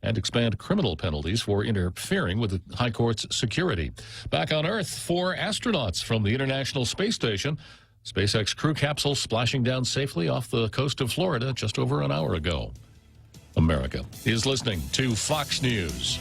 and expand criminal penalties for interfering with the High Court's security. Back on Earth, 4 astronauts from the International Space Station. SpaceX crew capsule splashing down safely off the coast of Florida just over an hour ago. America is listening to Fox News.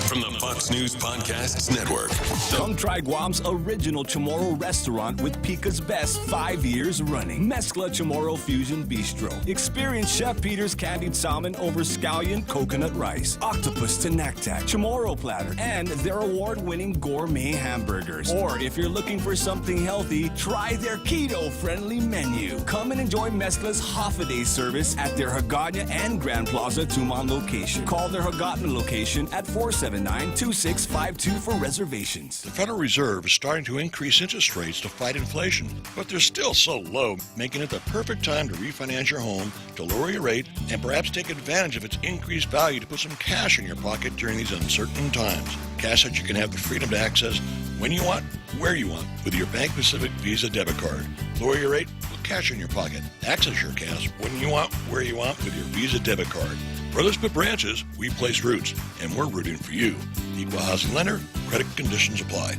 From the Fox News Podcasts Network. Come try Guam's original Chamorro restaurant with Pica's Best 5 years running. Mezcla Chamorro Fusion Bistro. Experience Chef Peter's candied salmon over scallion coconut rice, octopus to naktak, Chamorro platter, and their award-winning gourmet hamburgers. Or if you're looking for something healthy, try their keto-friendly menu. Come and enjoy Mezcla's half-a-day service at their Hagåtña and Grand Plaza Tumon location. Call their Hagåtña location at 479-2652 for reservations. The Federal Reserve is starting to increase interest rates to fight inflation, but they're still so low, making it the perfect time to refinance your home, to lower your rate, and perhaps take advantage of its increased value to put some cash in your pocket during these uncertain times. Cash that you can have the freedom to access when you want, where you want, with your Bank Pacific Visa debit card. Lower your rate, put cash in your pocket. Access your cash when you want, where you want, with your Visa debit card. For others put branches, we place roots, and we're rooting for you. Equal housing lender, credit conditions apply.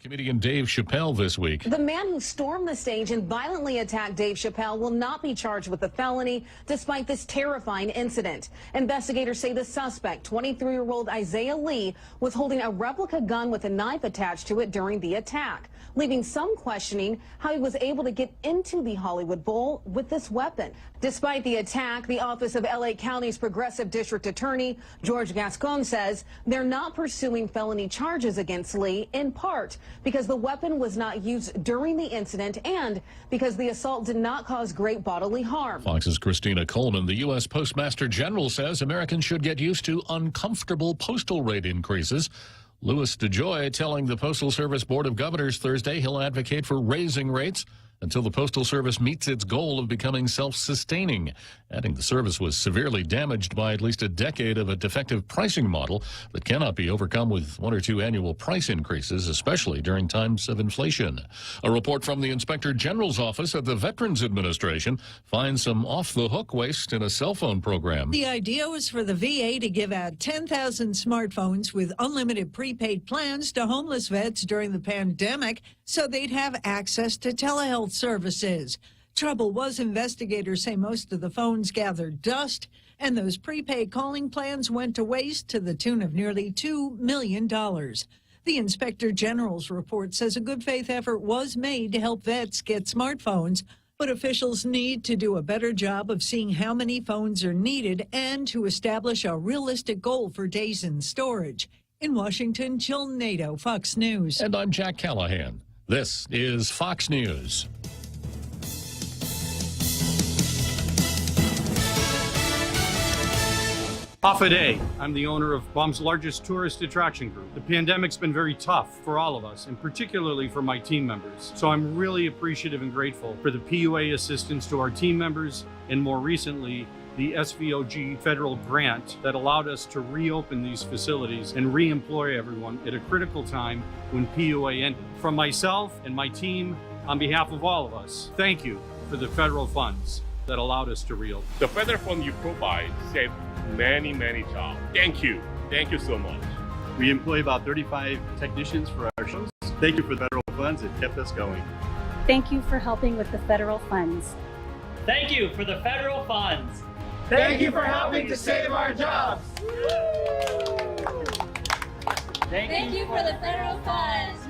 Comedian Dave Chappelle this week. The man who stormed the stage and violently attacked Dave Chappelle will not be charged with a felony despite this terrifying incident. Investigators say the suspect, 23-year-old Isaiah Lee, was holding a replica gun with a knife attached to it during the attack, leaving some questioning how he was able to get into the Hollywood Bowl with this weapon. Despite the attack, the office of L.A. County's Progressive District Attorney, George Gascon, says they're not pursuing felony charges against Lee, in part because the weapon was not used during the incident and because the assault did not cause great bodily harm. Fox's Christina Coleman. The U.S. Postmaster General says Americans should get used to uncomfortable postal rate increases. Louis DeJoy telling the Postal Service Board of Governors Thursday he'll advocate for raising rates until the Postal Service meets its goal of becoming self-sustaining, adding the service was severely damaged by at least a decade of a defective pricing model that cannot be overcome with 1 or 2 annual price increases, especially during times of inflation. A report from the Inspector General's office at the Veterans Administration finds some off-the-hook waste in a cell phone program. The idea was for the VA to give out 10,000 smartphones with unlimited prepaid plans to homeless vets during the pandemic so they'd have access to telehealth services. Trouble was, investigators say most of the phones gathered dust, and those prepaid calling plans went to waste to the tune of nearly $2 million. The Inspector General's report says a good faith effort was made to help vets get smartphones, but officials need to do a better job of seeing how many phones are needed and to establish a realistic goal for days in storage. In Washington, Jill Nato, Fox News. And I'm Jack Callahan. This is Fox News. Off a day. I'm the owner of Guam's largest tourist attraction group. The pandemic's been very tough for all of us, and particularly for my team members. So I'm really appreciative and grateful for the PUA assistance to our team members, and more recently, the SVOG federal grant that allowed us to reopen these facilities and re-employ everyone at a critical time when PUA ended. From myself and my team, on behalf of all of us, thank you for the federal funds that allowed us to reopen. The federal fund you provide saved many, many jobs. Thank you. Thank you so much. We employ about 35 technicians for our shows. Thank you for the federal funds. It kept us going. Thank you for helping with the federal funds. Thank you for the federal funds. Thank you for helping to save our jobs. Thank you for the federal funds.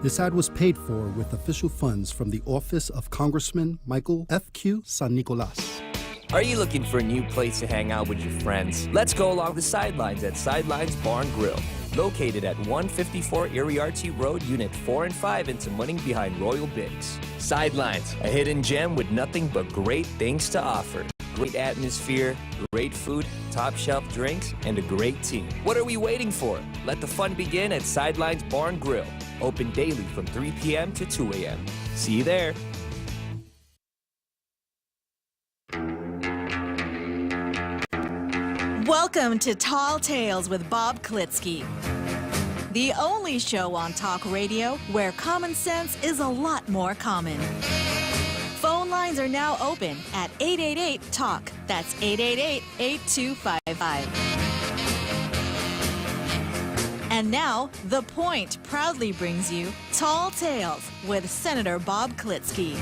This ad was paid for with official funds from the office of Congressman Michael F.Q. San Nicolas. Are you looking for a new place to hang out with your friends? Let's go along the sidelines at Sidelines Bar and Grill. Located at 154 Iriarte Road, Unit 4 and 5 in Tamuning behind Royal Bigs. Sidelines, a hidden gem with nothing but great things to offer. Great atmosphere, great food, top shelf drinks, and a great team. What are we waiting for? Let the fun begin at Sidelines Bar and Grill. Open daily from 3 p.m. to 2 a.m. See you there. Welcome to Tall Tales with Bob Klitzkie. the only show on talk radio where common sense is a lot more common. Phone lines are now open at 888-TALK. That's 888-8255. And now, The Point proudly brings you Tall Tales with Senator Bob Klitzkie.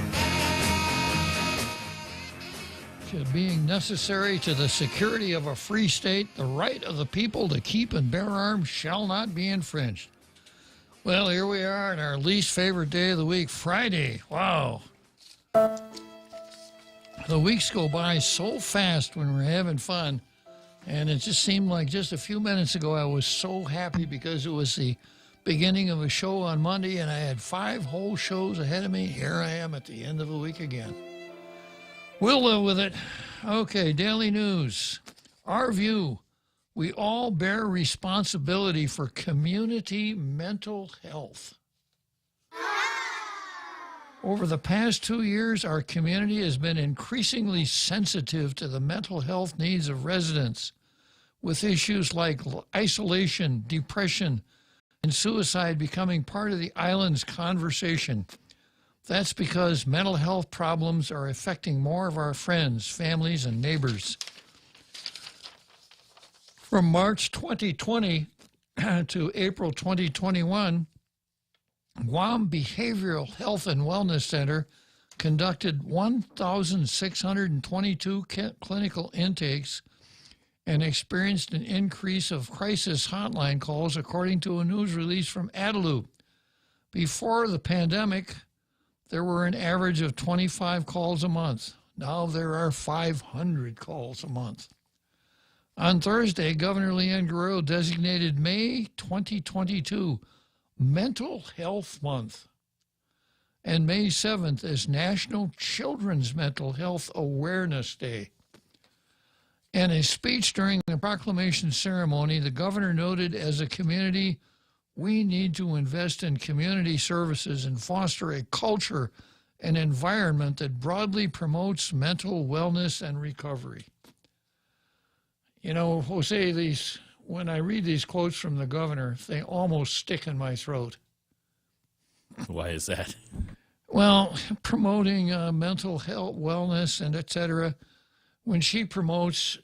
Being necessary to the security of a free state, the right of the people to keep and bear arms shall not be infringed. Well, here we are on our least favorite day of the week, Friday. Wow. The weeks go by so fast when we're having fun, and it just seemed like just a few minutes ago I was so happy because it was the beginning of a show on Monday, and I had 5 whole shows ahead of me. Here I am at the end of the week again. We'll live with it. Okay, daily news. Our view. We all bear responsibility for community mental health. Over the past 2 years, our community has been increasingly sensitive to the mental health needs of residents, with issues like isolation, depression, and suicide becoming part of the island's conversation. That's because mental health problems are affecting more of our friends, families, and neighbors. From March 2020 to April 2021, Guam Behavioral Health and Wellness Center conducted 1,622 clinical intakes and experienced an increase of crisis hotline calls, according to a news release from Adelup. Before the pandemic, there were an average of 25 calls a month. Now there are 500 calls a month. On Thursday, Governor Leanne Guerrero designated May 2022 Mental Health Month and May 7th as National Children's Mental Health Awareness Day. In a speech during the proclamation ceremony, the governor noted, as a community, we need to invest in community services and foster a culture and environment that broadly promotes mental wellness and recovery. You know, Jose, when I read these quotes from the governor, they almost stick in my throat. Why is that? Well, promoting mental health, wellness, and et cetera, when she promotes,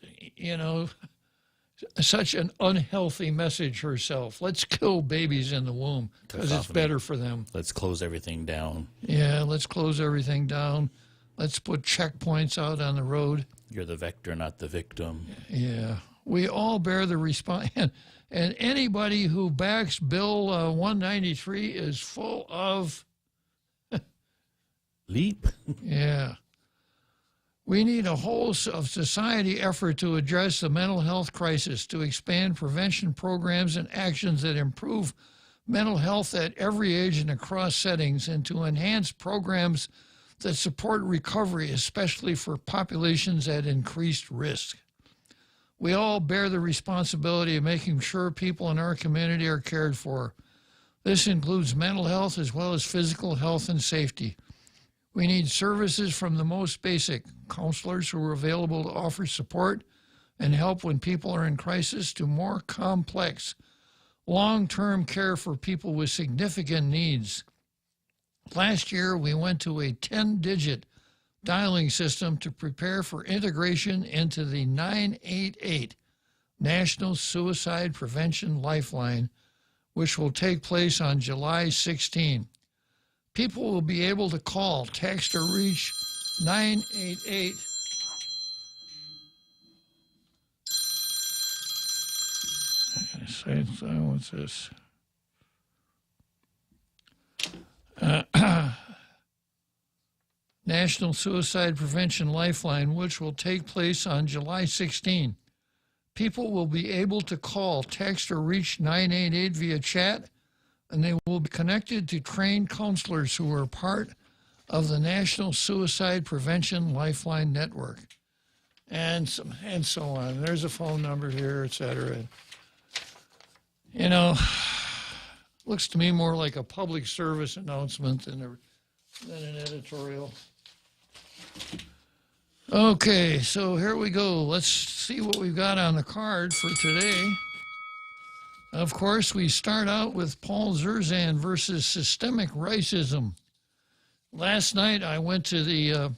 such an unhealthy message herself. Let's kill babies in the womb because it's better for them. Let's close everything down. Yeah, let's close everything down. Let's put checkpoints out on the road. You're the vector, not the victim. Yeah. We all bear the response. And anybody who backs Bill 193 is full of... Leap? Yeah. We need a whole of society effort to address the mental health crisis, to expand prevention programs and actions that improve mental health at every age and across settings, and to enhance programs that support recovery, especially for populations at increased risk. We all bear the responsibility of making sure people in our community are cared for. This includes mental health as well as physical health and safety. We need services from the most basic, counselors who are available to offer support and help when people are in crisis, to more complex, long-term care for people with significant needs. Last year, we went to a 10-digit dialing system to prepare for integration into the 988 National Suicide Prevention Lifeline, which will take place on July 16. People will be able to call, text, or reach 988. I gotta say, what's this? National Suicide Prevention Lifeline, which will take place on July 16. People will be able to call, text, or reach 988 via chat, and they will be connected to trained counselors who are part of the National Suicide Prevention Lifeline Network, and so on. There's a phone number here, et cetera. Looks to me more like a public service announcement than an editorial. Okay, so here we go. Let's see what we've got on the card for today. Of course, we start out with Paul Zerzan versus systemic racism. Last night, I went to the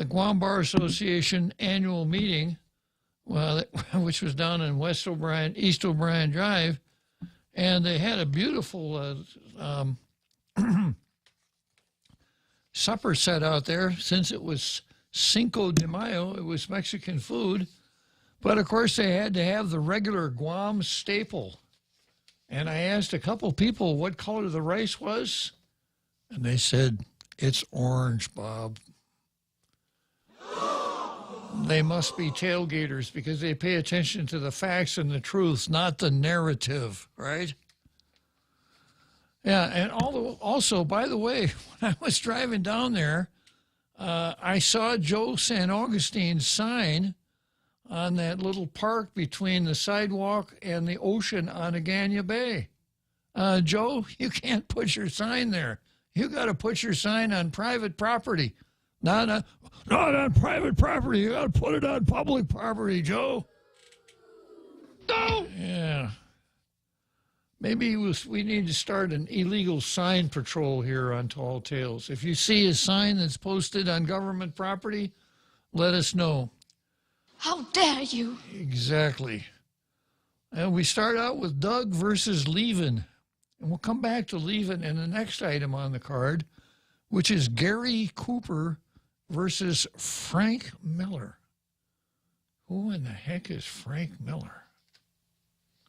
Guam Bar Association annual meeting, which was down in East O'Brien Drive, and they had a beautiful supper set out there. Since it was Cinco de Mayo, it was Mexican food. But, of course, they had to have the regular Guam staple. And I asked a couple people what color the rice was, and they said, "It's orange, Bob." They must be tailgaters because they pay attention to the facts and the truth, not the narrative, right? Yeah, and also, by the way, when I was driving down there, I saw Joe San Augustine's sign on that little park between the sidewalk and the ocean on Agana Bay. Joe, you can't put your sign there. You got to put your sign on private property. Not on private property. You got to put it on public property, Joe. No. Yeah. Maybe we need to start an illegal sign patrol here on Tall Tales. If you see a sign that's posted on government property, let us know. How dare you? Exactly. And we start out with Doug versus Levin. And we'll come back to Levin in the next item on the card, which is Gary Cooper versus Frank Miller. Who in the heck is Frank Miller?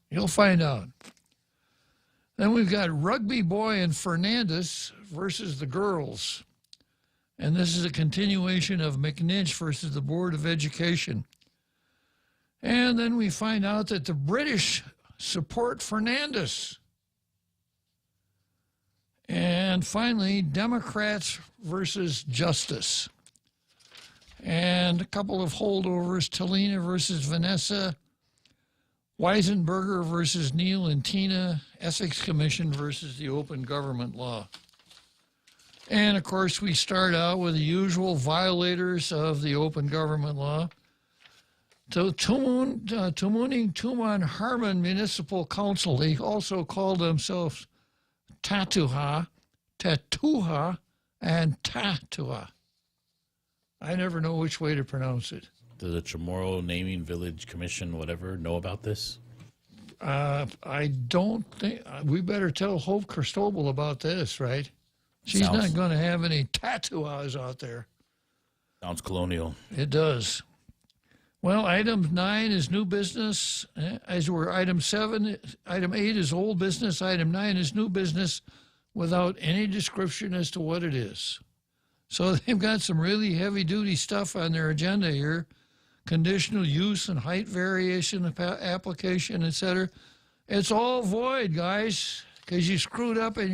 You'll find out. Then we've got Rugby Boy and Fernandez versus the girls. And this is a continuation of McNinch versus the Board of Education. And then we find out that the British support Fernandez. And finally, Democrats versus Justice. And a couple of holdovers, Talina versus Vanessa, Weisenberger versus Neil and Tina, Ethics Commission versus the Open Government Law. And, of course, we start out with the usual violators of the Open Government Law. Tumuning Tuman Harmon Municipal Council, they also call themselves Tatuha, and Tatua. I never know which way to pronounce it. Does the Chamorro Naming Village Commission, whatever, know about this? I don't think. We better tell Hope Cristobal about this, right? She's not going to have any Tatuas out there. Sounds colonial. It does. Well, item 9 is new business, as were item 7. Item 8 is old business. Item 9 is new business without any description as to what it is. So they've got some really heavy-duty stuff on their agenda here. Conditional use and height variation application, etc. It's all void, guys, because you screwed up in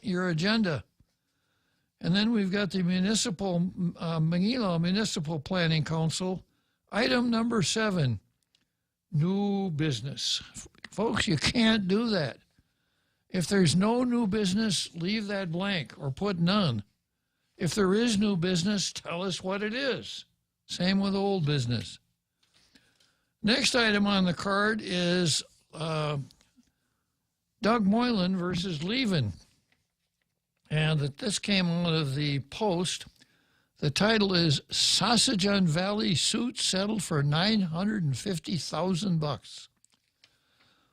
your agenda. And then we've got the Manila Municipal Planning Council. Item number 7, new business. Folks, you can't do that. If there's no new business, leave that blank or put none. If there is new business, tell us what it is. Same with old business. Next item on the card is Doug Moylan versus Levin. And this came out of the Post. The title is Sausageon Valley Suit Settled for $950,000.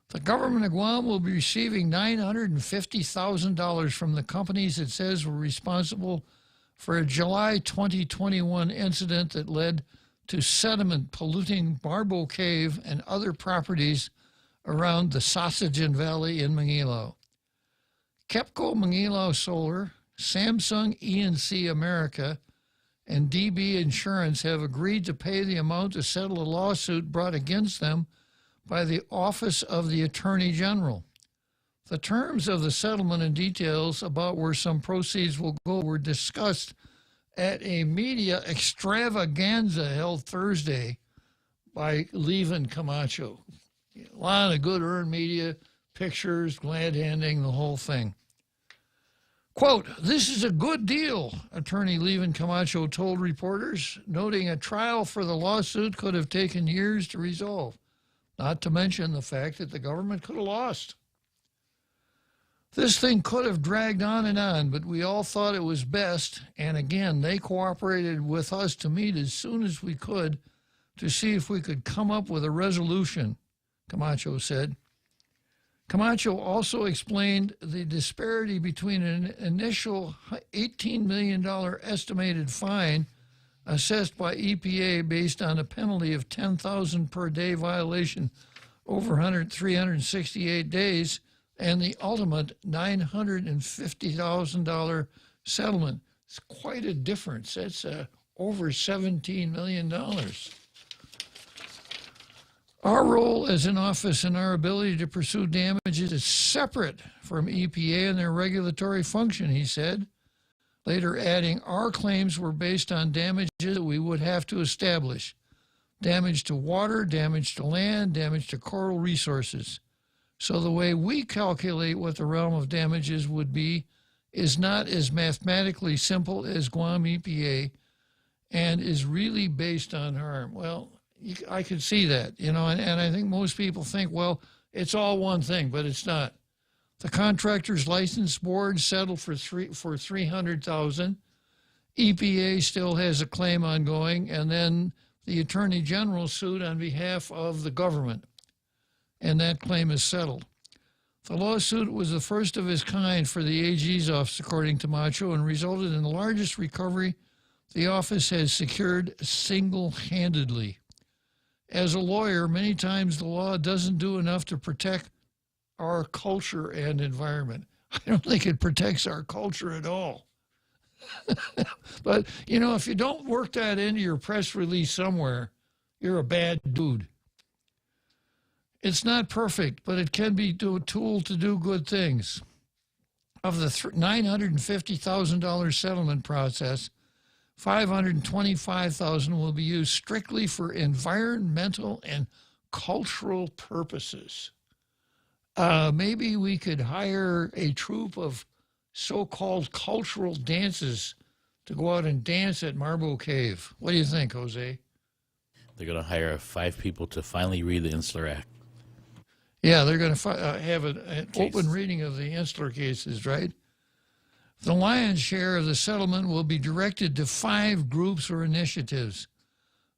The government of Guam will be receiving $950,000 from the companies it says were responsible for a July 2021 incident that led to sediment polluting Barbo Cave and other properties around the Sausageon Valley in Manguilao. KEPCO Manguilao Solar, Samsung E&C America, and DB Insurance have agreed to pay the amount to settle a lawsuit brought against them by the Office of the Attorney General. The terms of the settlement and details about where some proceeds will go were discussed at a media extravaganza held Thursday by Levin Camacho. A lot of good earned media, pictures, glad-handing, the whole thing. Quote, "This is a good deal," Attorney Levin Camacho told reporters, noting a trial for the lawsuit could have taken years to resolve. not to mention the fact that the government could have lost. This thing could have dragged on, but we all thought it was best, and again, they cooperated with us to meet as soon as we could to see if we could come up with a resolution, Camacho said. Camacho also explained the disparity between an initial $18 million estimated fine assessed by EPA based on a penalty of $10,000 per day violation over 368 days and the ultimate $950,000 settlement. It's quite a difference. That's over $17 million. Our role as an office and our ability to pursue damages is separate from EPA and their regulatory function, he said, later adding, our claims were based on damages that we would have to establish. Damage to water, damage to land, damage to coral resources. So the way we calculate what the realm of damages would be is not as mathematically simple as Guam EPA and is really based on harm. Well, I could see that, and I think most people think, well, it's all one thing, but it's not. The contractor's license board settled for $300,000. EPA still has a claim ongoing, and then the Attorney General sued on behalf of the government, and that claim is settled. The lawsuit was the first of its kind for the AG's office, according to Macho, and resulted in the largest recovery the office has secured single-handedly. As a lawyer, many times the law doesn't do enough to protect our culture and environment. I don't think it protects our culture at all. But, if you don't work that into your press release somewhere, you're a bad dude. It's not perfect, but it can be a tool to do good things. Of the $950,000 settlement process, $525,000 will be used strictly for environmental and cultural purposes. Maybe we could hire a troupe of so-called cultural dances to go out and dance at Marble Cave. What do you think, Jose? They're going to hire 5 people to finally read the Insular Act. Yeah, they're going to have an open reading of the Insular cases, right? The lion's share of the settlement will be directed to 5 groups or initiatives.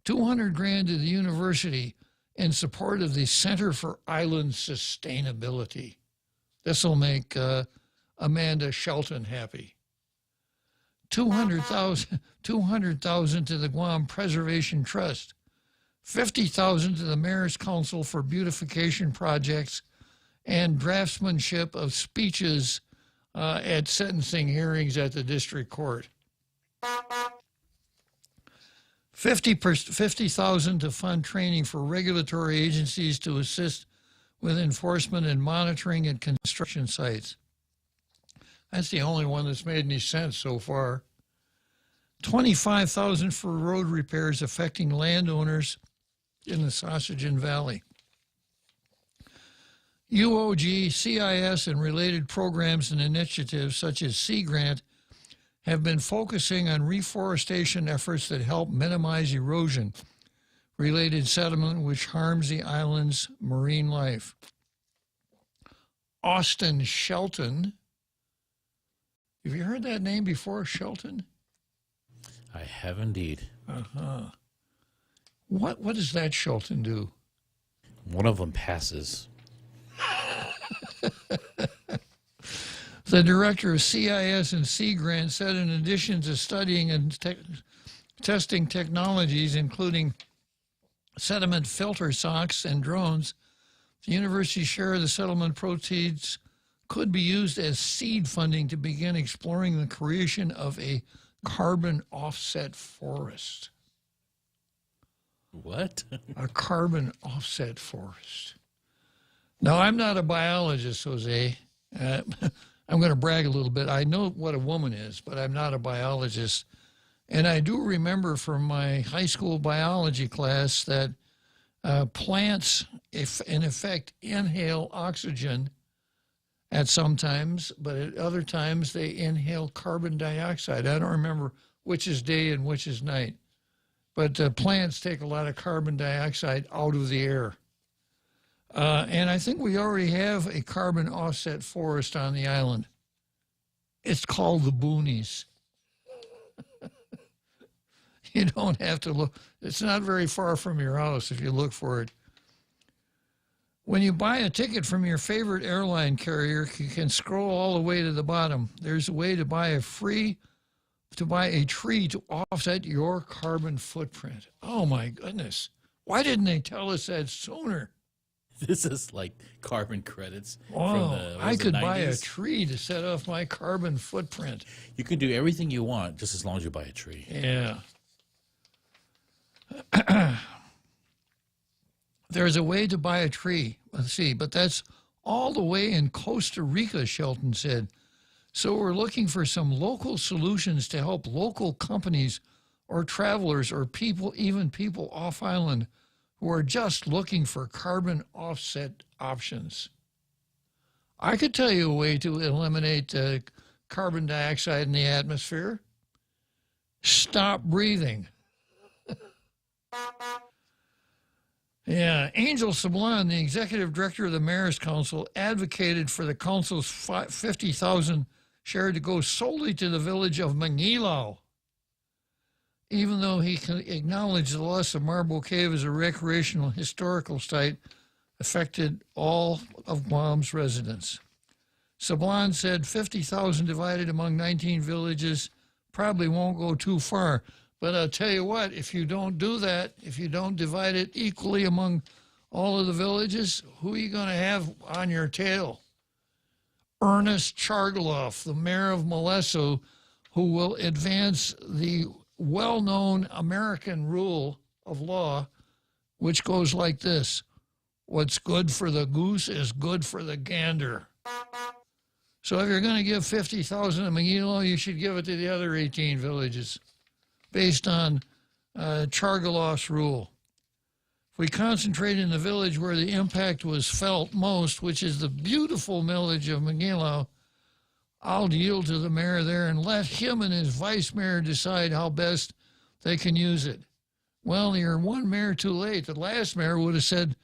$200,000 to the university in support of the Center for Island Sustainability. This will make Amanda Shelton happy. $200,000 to the Guam Preservation Trust. $50,000 to the Mayor's Council for Beautification Projects and draftsmanship of speeches at sentencing hearings at the district court. $50,000 to fund training for regulatory agencies to assist with enforcement and monitoring at construction sites. That's the only one that's made any sense so far. $25,000 for road repairs affecting landowners in the Sausagen Valley. UOG, CIS, and related programs and initiatives such as Sea Grant have been focusing on reforestation efforts that help minimize erosion related sediment which harms the island's marine life. Austin Shelton. Have you heard that name before, Shelton? I have indeed. Uh-huh. What does that Shelton do? One of them passes. The director of CIS and Sea Grant said in addition to studying and testing technologies, including sediment filter socks and drones, the university's share of the settlement proceeds could be used as seed funding to begin exploring the creation of a carbon offset forest. What? A carbon offset forest. Now, I'm not a biologist, Jose. I'm going to brag a little bit. I know what a woman is, but I'm not a biologist. And I do remember from my high school biology class that plants, if in effect, inhale oxygen at some times, but at other times they inhale carbon dioxide. I don't remember which is day and which is night. But plants take a lot of carbon dioxide out of the air. And I think we already have a carbon offset forest on the island. It's called the boonies. You don't have to look. It's not very far from your house if you look for it. When you buy a ticket from your favorite airline carrier, you can scroll all the way to the bottom. There's a way to buy a tree to offset your carbon footprint. Oh my goodness. Why didn't they tell us that sooner? This is like carbon credits. Oh, from the, I could buy a 90s. tree to set off my carbon footprint. You can do everything you want just as long as you buy a tree. Yeah. There's a way to buy a tree. Let's see, but that's all the way in Costa Rica, Shelton said. So we're looking for some local solutions to help local companies or travelers or people, even people off island, who are just looking for carbon offset options. I could tell you a way to eliminate carbon dioxide in the atmosphere. Stop breathing. Yeah, Angel Sablon, the executive director of the Mayor's Council, advocated for the council's $50,000 share to go solely to the village of Manguilao, even though he acknowledged the loss of Marble Cave as a recreational historical site affected all of Guam's residents. Sablon said 50,000 divided among 19 villages probably won't go too far. But I'll tell you what, if you don't do that, if you don't divide it equally among all of the villages, who are you going to have on your tail? Ernest Chargaloff, the mayor of Molesso, who will advance the well-known American rule of law, which goes like this: what's good for the goose is good for the gander. So if you're going to give 50,000 to Manguilao, you should give it to the other 18 villages, based on Chargaloff's rule. If we concentrate in the village where the impact was felt most, which is the beautiful village of Manguilao, I'll yield to the mayor there and let him and his vice mayor decide how best they can use it. Well, you're one mayor too late. The last mayor would have said,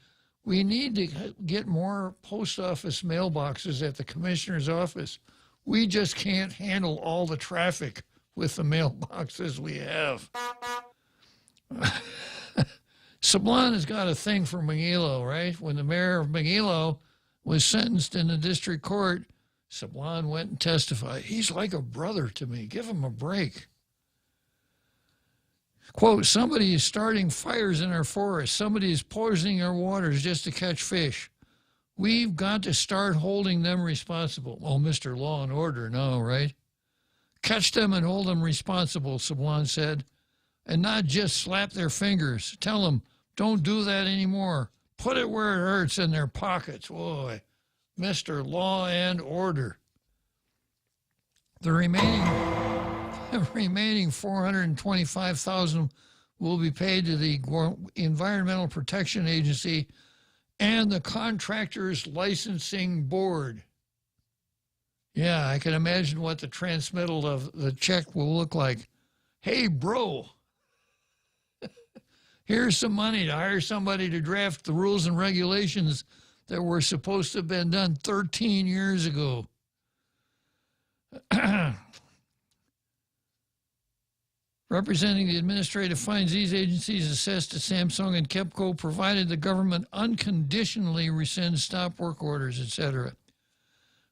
we need to get more post office mailboxes at the commissioner's office. We just can't handle all the traffic with the mailboxes we have. Sablon has got a thing for Manguilao, right? When the mayor of Manguilao was sentenced in the district court, Sablon went and testified. He's like a brother to me. Give him a break. Quote, somebody is starting fires in our forests. Somebody is poisoning our waters just to catch fish. We've got to start holding them responsible. Oh, Mr. Law and Order, no, right? Catch them and hold them responsible, Sablon said, and not just slap their fingers. Tell them, don't do that anymore. Put it where it hurts in their pockets. Boy, Mr. Law and Order. The remaining $425,000 will be paid to the Environmental Protection Agency and the Contractors Licensing Board. Yeah, I can imagine what the transmittal of the check will look like. Hey, bro, here's some money to hire somebody to draft the rules and regulations that were supposed to have been done 13 years ago. Representing the administrative fines these agencies assessed to Samsung and KEPCO, provided the government unconditionally rescind stop work orders, etc.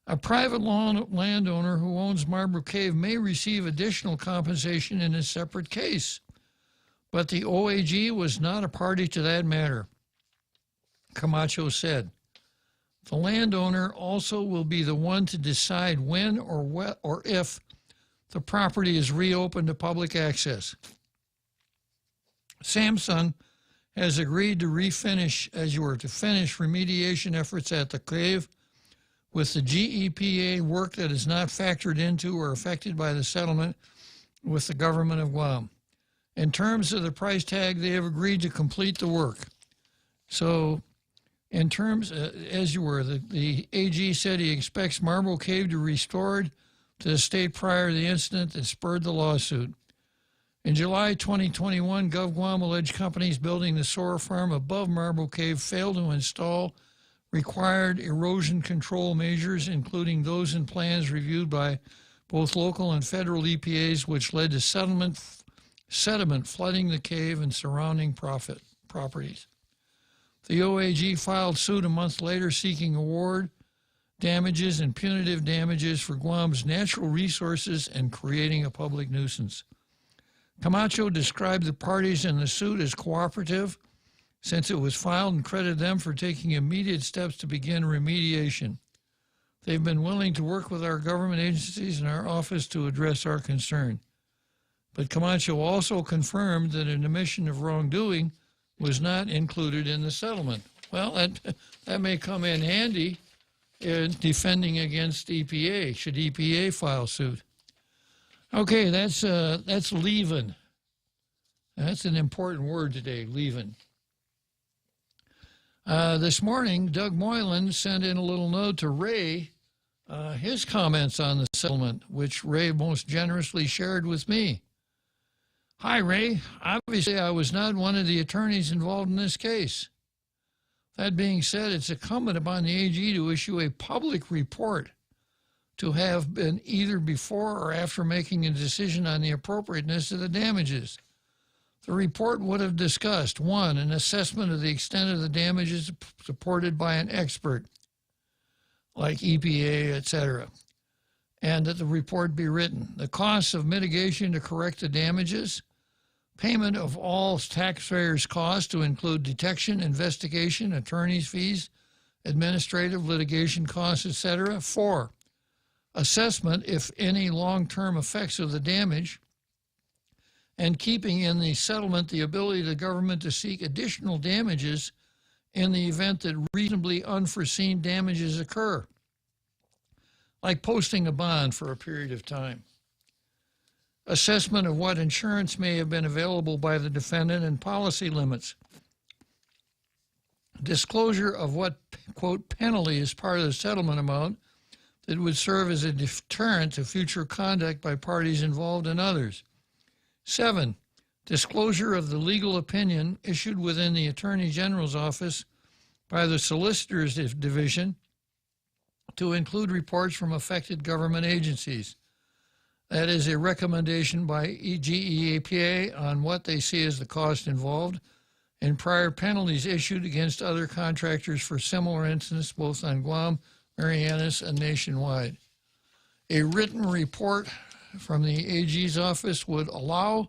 A private landowner who owns Marble Cave may receive additional compensation in a separate case, but the OAG was not a party to that matter, Camacho said. The landowner also will be the one to decide when or if the property is reopened to public access. Samsung has agreed to finish remediation efforts at the cave with the GEPA work that is not factored into or affected by the settlement with the government of Guam. In terms of the price tag, they have agreed to complete the work. So, in terms, the AG said he expects Marble Cave to be restored to the state prior to the incident that spurred the lawsuit. In July 2021, GovGuam alleged companies building the solar farm above Marble Cave failed to install required erosion control measures, including those in plans reviewed by both local and federal EPAs, which led to sediment flooding the cave and surrounding properties. The OAG filed suit a month later seeking award damages and punitive damages for Guam's natural resources and creating a public nuisance. Camacho described the parties in the suit as cooperative since it was filed and credited them for taking immediate steps to begin remediation. They've been willing to work with our government agencies and our office to address our concern. But Camacho also confirmed that an admission of wrongdoing was not included in the settlement. Well, that may come in handy in defending against EPA, should EPA file suit. Okay, that's leaving. That's an important word today, leaving. This morning, Doug Moylan sent in a little note to Ray, his comments on the settlement, which Ray most generously shared with me. Hi, Ray. Obviously, I was not one of the attorneys involved in this case. That being said, it's incumbent upon the AG to issue a public report to have been either before or after making a decision on the appropriateness of the damages. The report would have discussed, 1, an assessment of the extent of the damages supported by an expert, like EPA, etc., and that the report be written. The costs of mitigation to correct the damages, payment of all taxpayers' costs to include detection, investigation, attorney's fees, administrative litigation costs, etc. 4, assessment, if any, long-term effects of the damage, and keeping in the settlement the ability of the government to seek additional damages in the event that reasonably unforeseen damages occur, like posting a bond for a period of time. Assessment of what insurance may have been available by the defendant and policy limits. Disclosure of what, quote, penalty is part of the settlement amount that would serve as a deterrent to future conduct by parties involved and others. 7, disclosure of the legal opinion issued within the Attorney General's office by the Solicitor's Division to include reports from affected government agencies. That is a recommendation by GEAPA on what they see as the cost involved and prior penalties issued against other contractors for similar incidents both on Guam, Marianas, and nationwide. A written report from the AG's office would allow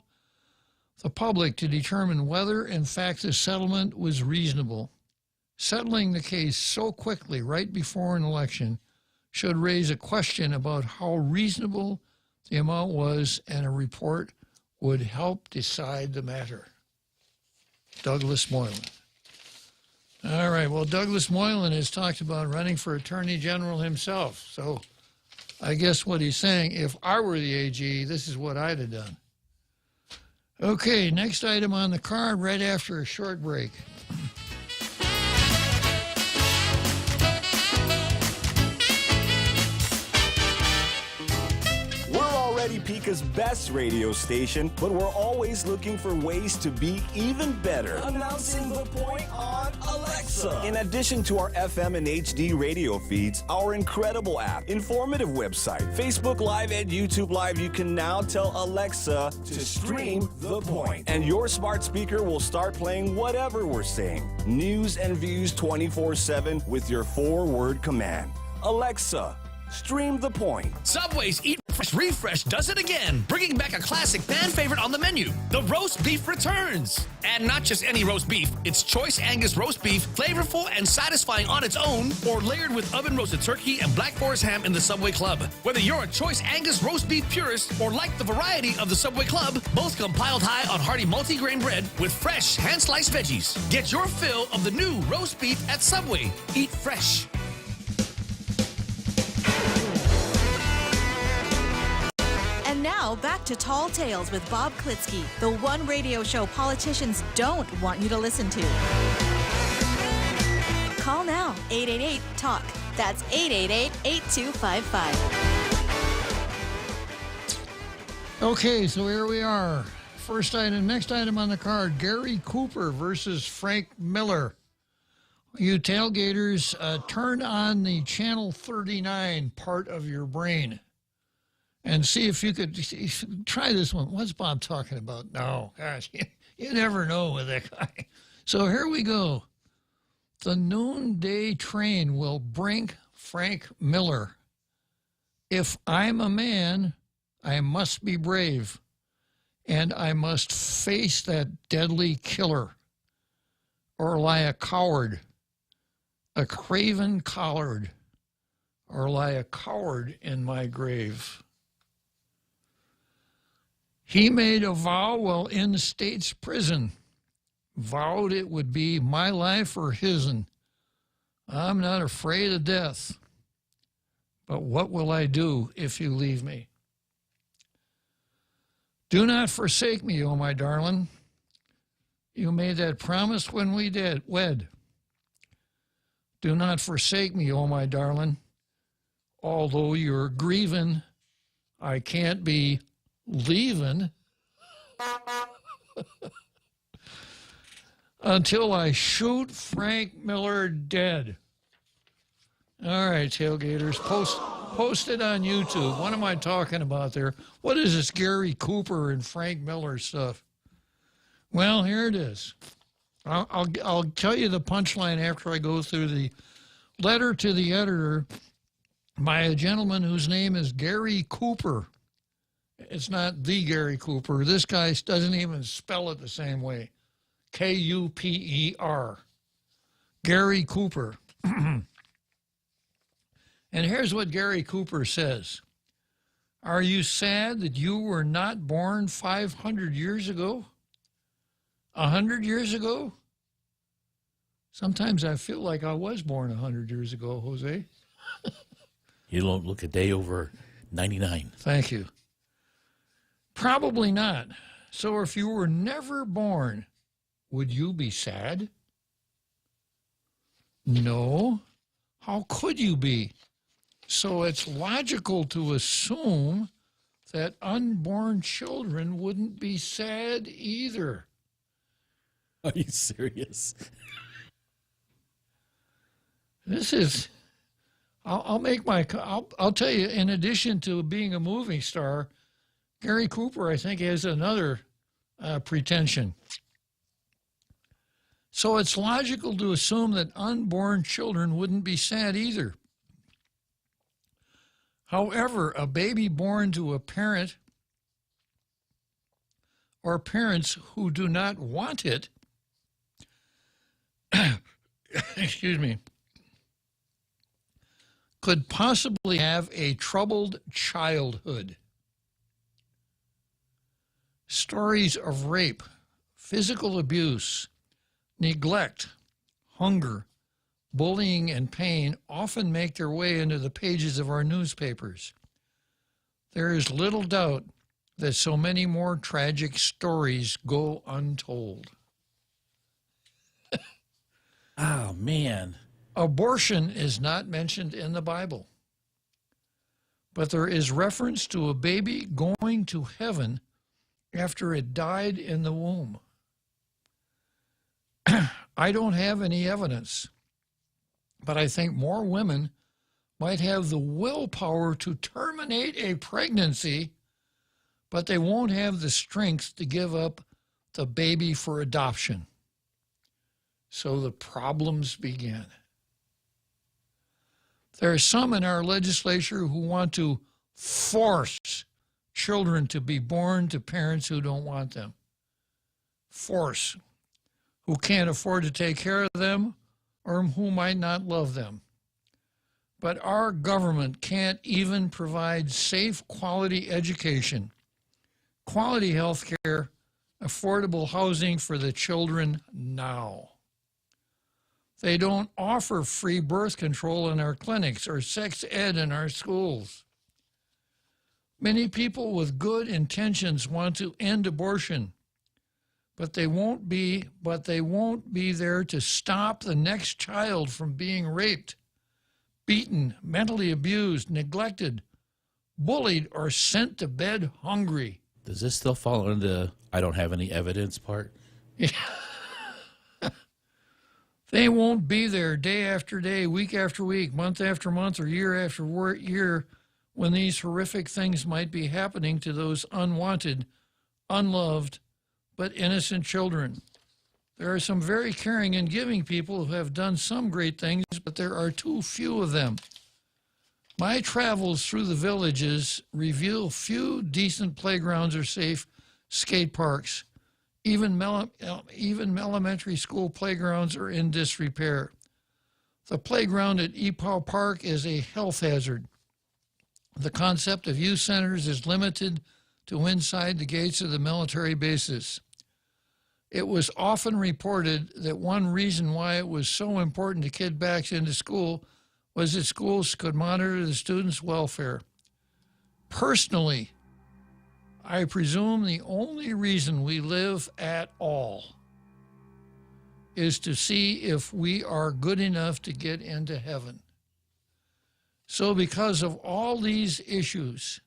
the public to determine whether, in fact, the settlement was reasonable. Settling the case so quickly right before an election should raise a question about how reasonable the amount was, and a report would help decide the matter. Douglas Moylan. All right, well, Douglas Moylan has talked about running for Attorney General himself, so I guess what he's saying, if I were the AG, this is what I'd have done. Okay, next item on the card right after a short break. Pica's best radio station, but we're always looking for ways to be even better. Announcing the point on Alexa. In addition to our FM and HD radio feeds, our incredible app, informative website, Facebook Live, and YouTube Live, you can now tell Alexa to stream The Point. And your smart speaker will start playing whatever we're saying. News and views 24/7 with your 4-word command. Alexa, stream The Point. Subway's Eat Fresh Refresh does it again, bringing back a classic fan favorite on the menu. The roast beef returns. And not just any roast beef, it's choice Angus roast beef, flavorful and satisfying on its own, or layered with oven-roasted turkey and Black Forest ham in the Subway Club. Whether you're a choice Angus roast beef purist or like the variety of the Subway Club, both come piled high on hearty multi-grain bread with fresh hand-sliced veggies. Get your fill of the new roast beef at Subway. Eat fresh. And now, back to Tall Tales with Bob Klitzkie, the one radio show politicians don't want you to listen to. Call now, 888-TALK. That's 888-8255. Okay, so here we are. Next item on the card, Gary Cooper versus Frank Miller. You tailgaters, turn on the Channel 39 part of your brain and see if you could try this one. What's Bob talking about? No, gosh, you never know with that guy. So here we go. The noonday train will bring Frank Miller. If I'm a man, I must be brave, and I must face that deadly killer, or lie a coward, a craven collard, or lie a coward in my grave. He made a vow while in state's prison, vowed it would be my life or his'n. I'm not afraid of death, but what will I do if you leave me? Do not forsake me, oh my darling. You made that promise when we did wed. Do not forsake me, oh my darling. Although you're grieving, I can't be leaving until I shoot Frank Miller dead. All right, tailgaters, post it on YouTube. What am I talking about there? What is this Gary Cooper and Frank Miller stuff? Well, here it is. I'll tell you the punchline after I go through the letter to the editor by a gentleman whose name is Gary Cooper. It's not the Gary Cooper. This guy doesn't even spell it the same way. Kuper. Gary Cooper. And here's what Gary Cooper says. Are you sad that you were not born 500 years ago? 100 years ago? Sometimes I feel like I was born 100 years ago, Jose. You don't look a day over 99. Thank you. Probably not. So if you were never born, would you be sad? No. How could you be? So it's logical to assume that unborn children wouldn't be sad either. Are you serious? This is, I'll tell you, in addition to being a movie star, Gary Cooper, I think, has another pretension. So it's logical to assume that unborn children wouldn't be sad either. However, a baby born to a parent or parents who do not want it, excuse me, could possibly have a troubled childhood. Stories of rape, physical abuse, neglect, hunger, bullying, and pain often make their way into the pages of our newspapers. There is little doubt that so many more tragic stories go untold. Oh, man. Abortion is not mentioned in the Bible, but there is reference to a baby going to heaven after it died in the womb. I don't have any evidence, but I think more women might have the willpower to terminate a pregnancy, but they won't have the strength to give up the baby for adoption. So the problems begin. There are some in our legislature who want to force children to be born to parents who don't want them. Force. Who can't afford to take care of them or who might not love them. But our government can't even provide safe, quality education, quality health care, affordable housing for the children now. They don't offer free birth control in our clinics or sex ed in our schools. Many people with good intentions want to end abortion, but they won't be there to stop the next child from being raped, beaten, mentally abused, neglected, bullied, or sent to bed hungry. Does this still fall into I don't have any evidence part? Yeah. They won't be there day after day, week after week, month after month, or year after year when these horrific things might be happening to those unwanted, unloved, but innocent children. There are some very caring and giving people who have done some great things, but there are too few of them. My travels through the villages reveal few decent playgrounds or safe skate parks. Even elementary school playgrounds are in disrepair. The playground at Epaw Park is a health hazard. The concept of youth centers is limited to inside the gates of the military bases. It was often reported that one reason why it was so important to kid back into school was that schools could monitor the students' welfare. Personally, I presume the only reason we live at all is to see if we are good enough to get into heaven. So because of all these issues,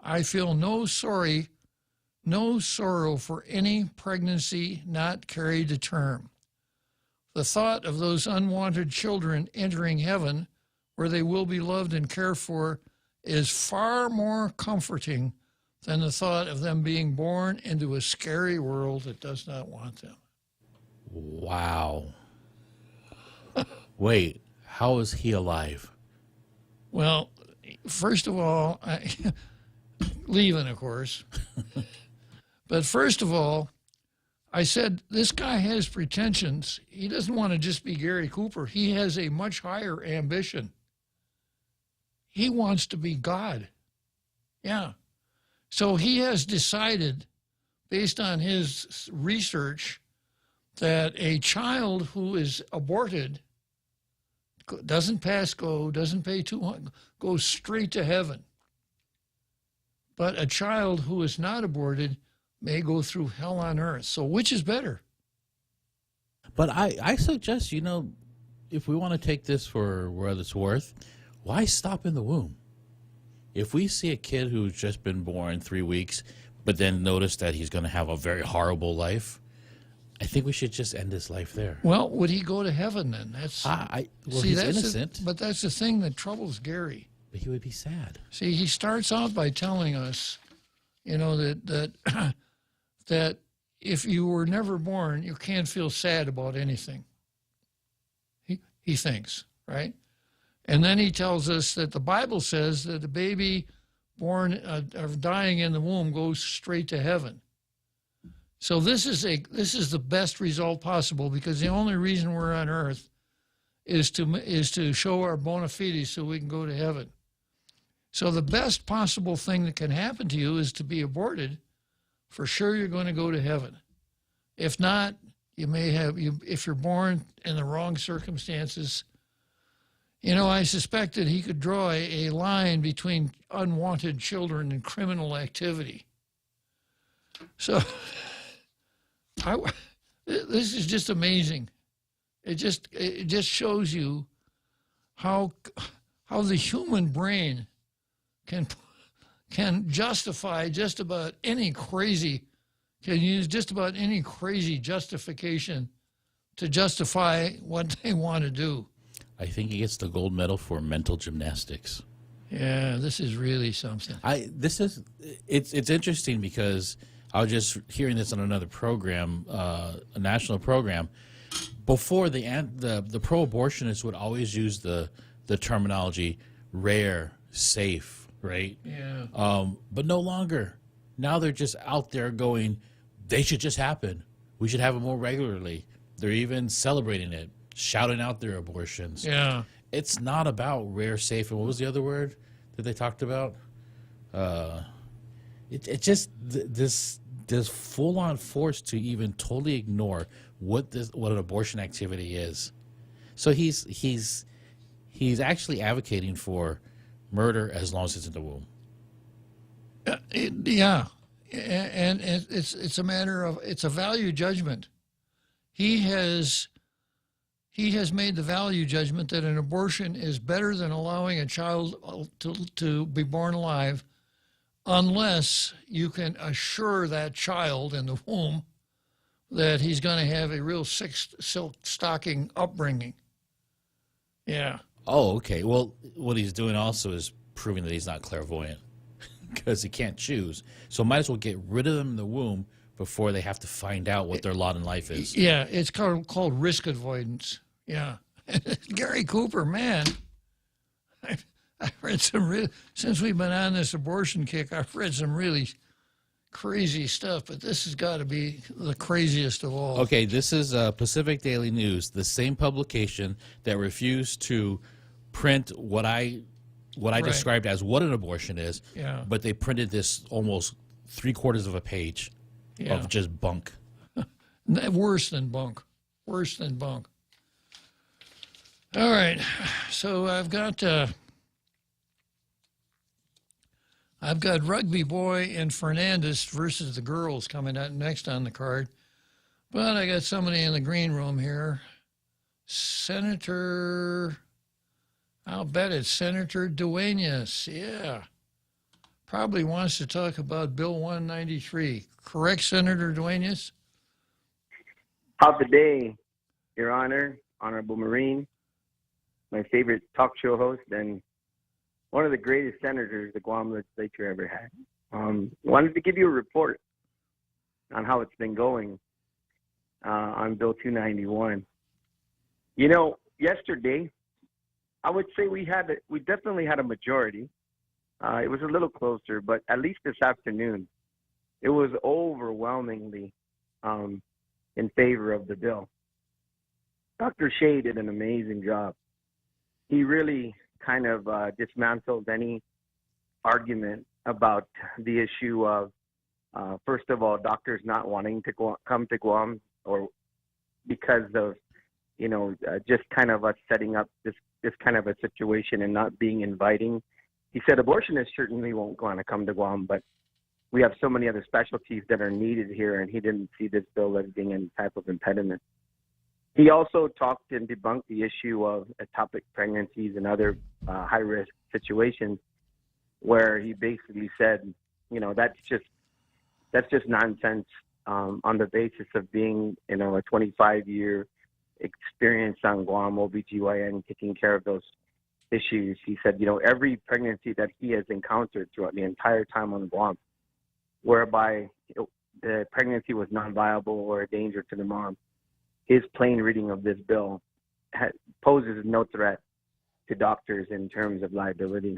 I feel no sorrow for any pregnancy not carried to term. The thought of those unwanted children entering heaven, where they will be loved and cared for, is far more comforting than the thought of them being born into a scary world that does not want them. Wow. Wait, how is he alive? Well, first of all, leaving, of course. But first of all, I said, this guy has pretensions. He doesn't want to just be Gary Cooper. He has a much higher ambition. He wants to be God. Yeah. So he has decided, based on his research, that a child who is aborted doesn't pass go, doesn't pay $200, goes straight to heaven. But a child who is not aborted may go through hell on earth. So which is better? But I suggest, if we want to take this for what it's worth, why stop in the womb? If we see a kid who's just been born 3 weeks, but then notice that he's going to have a very horrible life, I think we should just end his life there. Well, would he go to heaven then? He's innocent. But that's the thing that troubles Gary. But he would be sad. See, he starts out by telling us, that that if you were never born, you can't feel sad about anything. He thinks, right? And then he tells us that the Bible says that a baby born or dying in the womb goes straight to heaven. So this is the best result possible, because the only reason we're on earth is to show our bona fides so we can go to heaven. So the best possible thing that can happen to you is to be aborted. For sure, you're going to go to heaven. If not, if you're born in the wrong circumstances. I suspect that he could draw a line between unwanted children and criminal activity. So this is just amazing. It just shows you how the human brain can justify just about any crazy, can use just about any crazy justification to justify what they want to do. I think he gets the gold medal for mental gymnastics. Yeah, this is really something. It's interesting because I was just hearing this on another program, a national program. Before, the pro-abortionists would always use the terminology rare, safe, right? Yeah. But no longer. Now they're just out there going, they should just happen. We should have them more regularly. They're even celebrating it, shouting out their abortions. Yeah. It's not about rare, safe, and what was the other word that they talked about? It just this full-on force to even totally ignore what an abortion activity is. So he's actually advocating for murder as long as it's in the womb. Yeah, and it's a matter of, it's a value judgment. He has made the value judgment that an abortion is better than allowing a child to be born alive, unless you can assure that child in the womb that he's going to have a real silk stocking upbringing. Yeah. Oh, okay. Well, what he's doing also is proving that he's not clairvoyant because he can't choose. So might as well get rid of them in the womb before they have to find out what their lot in life is. Yeah, it's called risk avoidance. Yeah. Gary Cooper, man. I've read some since we've been on this abortion kick, I've read some really crazy stuff, but this has got to be the craziest of all. Okay, this is Pacific Daily News, the same publication that refused to print what I described as what an abortion is, Yeah. but they printed this almost 3/4 of a page of just bunk. Worse than bunk. Worse than bunk. All right, so I've got Rugby Boy and Fernandez versus the girls coming out next on the card. But I got somebody in the green room here. I'll bet it's Senator Duenas. Yeah. Probably wants to talk about Bill 193. Correct, Senator Duenas? How's the day, Your Honor, Honorable Marine, my favorite talk show host, and one of the greatest senators the Guam legislature ever had. Wanted to give you a report on how it's been going on Bill 291. You know, yesterday, I would say we definitely had a majority. It was a little closer, but at least this afternoon, it was overwhelmingly in favor of the bill. Dr. Shea did an amazing job. He really kind of dismantled any argument about the issue of, first of all, doctors not wanting to come to Guam, or because of, just kind of us setting up this kind of a situation and not being inviting. He said abortionists certainly won't want to come to Guam, but we have so many other specialties that are needed here, and he didn't see this bill as being any type of impediment. He also talked and debunked the issue of ectopic pregnancies and other high-risk situations, where he basically said, that's just nonsense on the basis of being, a 25-year experience on Guam, OBGYN, taking care of those issues. He said, every pregnancy that he has encountered throughout the entire time on Guam, whereby the pregnancy was non-viable or a danger to the mom, his plain reading of this bill poses no threat to doctors in terms of liability.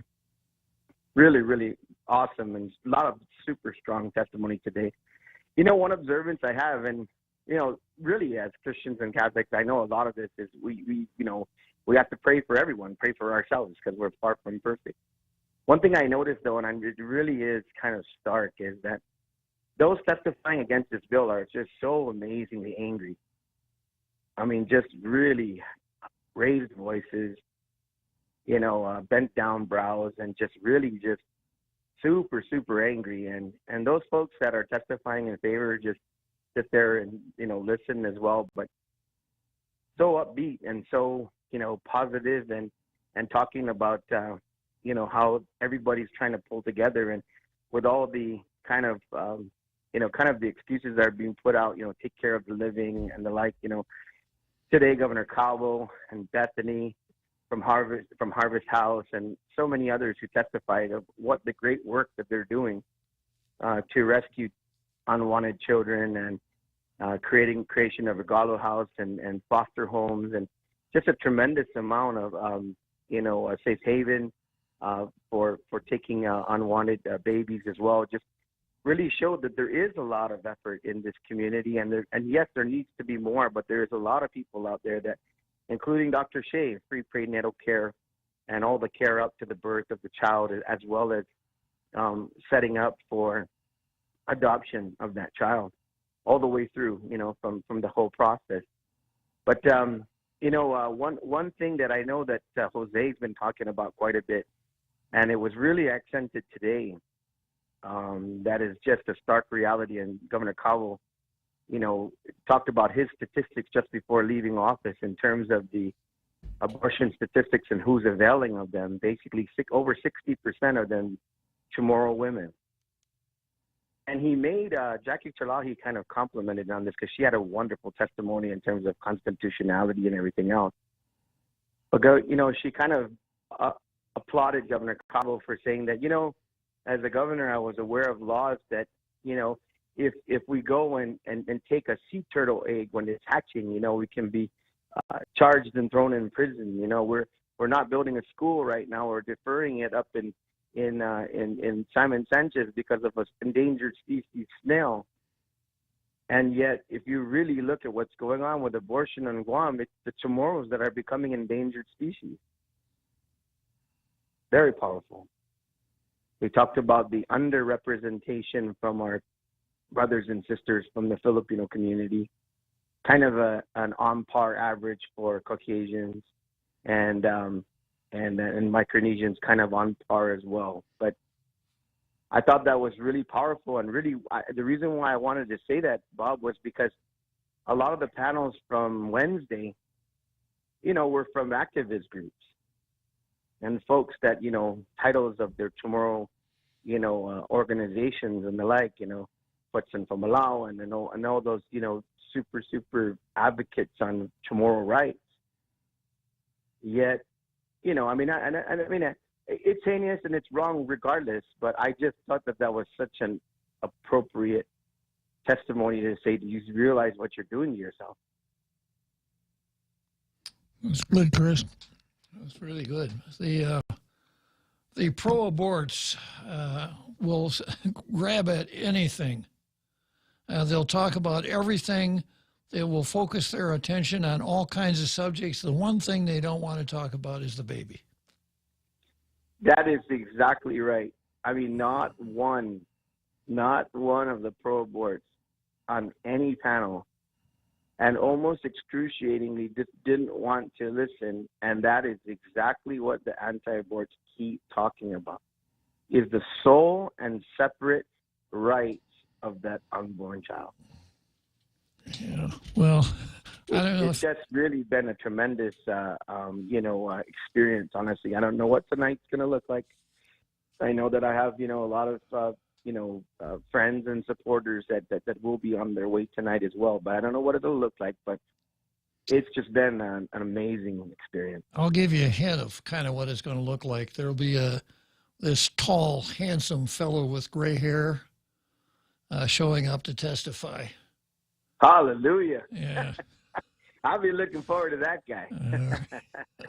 Really, really awesome, and a lot of super strong testimony today. One observance I have, and really as Christians and Catholics, I know a lot of this is we have to pray for everyone, pray for ourselves, because we're far from perfect. One thing I noticed, though, and it really is kind of stark, is that those testifying against this bill are just so amazingly angry. I mean, just really raised voices, bent down brows, and just really just super, super angry. And those folks that are testifying in favor just sit there and, listen as well, but so upbeat and so, positive and talking about, how everybody's trying to pull together, and with all the kind of the excuses that are being put out, take care of the living and the like, today, Governor Cabo and Bethany from Harvest House, and so many others who testified of what the great work that they're doing to rescue unwanted children, and creation of a Gallo House and foster homes, and just a tremendous amount of a safe haven for taking unwanted babies as well. Just really showed that there is a lot of effort in this community, and yes, there needs to be more, but there's a lot of people out there that, including Dr. Shea, free prenatal care and all the care up to the birth of the child, as well as setting up for adoption of that child all the way through, from the whole process. But, one thing that I know that Jose's been talking about quite a bit, and it was really accented today, that is just a stark reality. And Governor Cabo, talked about his statistics just before leaving office in terms of the abortion statistics and who's availing of them. Basically, over 60% of them Chamorro women. And he made Jackie Chalahi kind of complimented on this because she had a wonderful testimony in terms of constitutionality and everything else. But, she kind of applauded Governor Cabo for saying that, as a governor, I was aware of laws that, if we go and take a sea turtle egg when it's hatching, we can be charged and thrown in prison. We're not building a school right now. We're deferring it up in Simon Sanchez because of an endangered species snail. And yet, if you really look at what's going on with abortion on Guam, it's the Chamorros that are becoming endangered species. Very powerful. We talked about the underrepresentation from our brothers and sisters from the Filipino community, kind of an on-par average for Caucasians, and Micronesians kind of on par as well. But I thought that was really powerful, and really the reason why I wanted to say that, Bob, was because a lot of the panels from Wednesday, were from activist groups and folks that, titles of their Chamorro, organizations and the like, Hudson from Malau and all those, super advocates on Chamorro rights. Yet, it's heinous and it's wrong regardless, but I just thought that was such an appropriate testimony to say, do you realize what you're doing to yourself? That's good, Chris. That's really good. The pro-aborts will grab at anything. They'll talk about everything. They will focus their attention on all kinds of subjects. The one thing they don't want to talk about is the baby. That is exactly right. I mean, not one of the pro-aborts on any panel, and almost excruciatingly just didn't want to listen. And that is exactly what the anti-aborts keep talking about, is the sole and separate rights of that unborn child. Yeah, well, I don't know. It's just really been a tremendous, experience, honestly. I don't know what tonight's going to look like. I know that I have, a lot of, friends and supporters that will be on their way tonight as well. But I don't know what it'll look like. But it's just been an amazing experience. I'll give you a hint of kind of what it's going to look like. There'll be this tall, handsome fellow with gray hair showing up to testify. Hallelujah. Yeah. I'll be looking forward to that guy.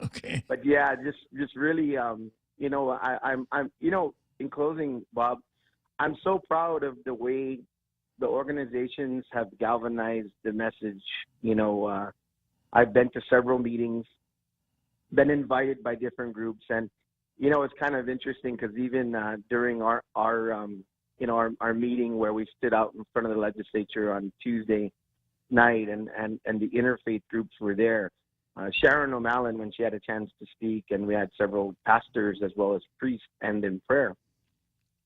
Okay. But yeah, just really, I'm in closing, Bob, I'm so proud of the way the organizations have galvanized the message. I've been to several meetings, been invited by different groups, and it's kind of interesting because even during our meeting where we stood out in front of the legislature on Tuesday night, and the interfaith groups were there. Sharon O'Malley, when she had a chance to speak, and we had several pastors as well as priests end in prayer.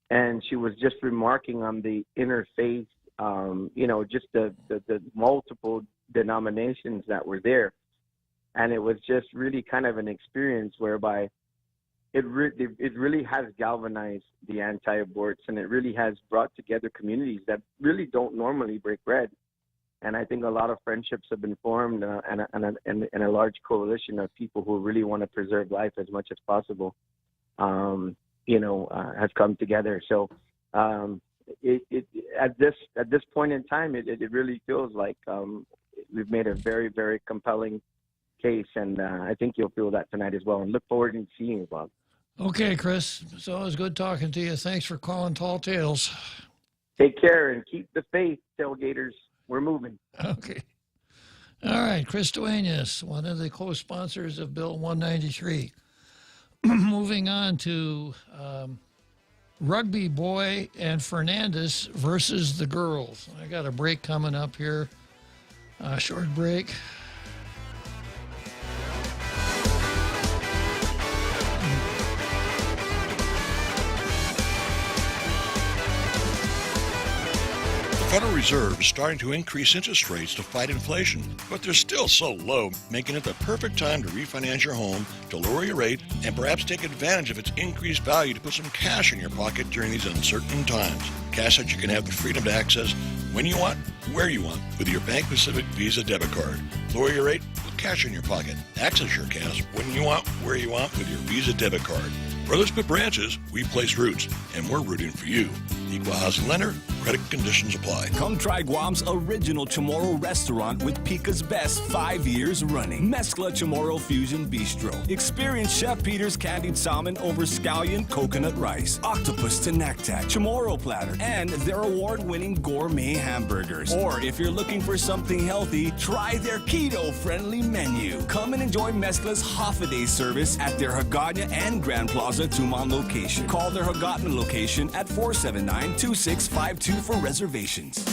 And she was just remarking on the interfaith, just the multiple denominations that were there. And it was just really kind of an experience whereby it really has galvanized the anti-aborts, and it really has brought together communities that really don't normally break bread. And I think a lot of friendships have been formed, and a large coalition of people who really want to preserve life as much as possible, has come together. So at this point in time, it really feels like we've made a very, very compelling case, and I think you'll feel that tonight as well. And look forward to seeing you, Bob. Okay, Chris. It's always good talking to you. Thanks for calling Tall Tales. Take care and keep the faith, tailgaters. We're moving. Okay. All right. Chris Duenas, one of the co-sponsors of Bill 193. Moving on to Rugby Boy and Fernandez versus the girls. I got a break coming up here. Short break. Federal Reserve is starting to increase interest rates to fight inflation, but they're still so low, making it the perfect time to refinance your home, to lower your rate, and perhaps take advantage of its increased value to put some cash in your pocket during these uncertain times. Cash that you can have the freedom to access when you want, where you want, with your Bank Pacific Visa debit card. Lower your rate, put cash in your pocket. Access your cash when you want, where you want, with your Visa debit card. Where there's good branches, we place roots, and we're rooting for you. Equal housing lender, credit conditions apply. Come try Guam's original Chamorro restaurant with Pica's Best 5 years running. Mezcla Chamorro Fusion Bistro. Experience Chef Peter's candied salmon over scallion coconut rice, octopus to naktak, Chamorro platter, and their award-winning gourmet hamburgers. Or if you're looking for something healthy, try their keto-friendly menu. Come and enjoy Mezcla's half-a-day service at their Hagåtña and Grand Plaza Tumon location. Call their Hagåtña location at 479-2652 for reservations.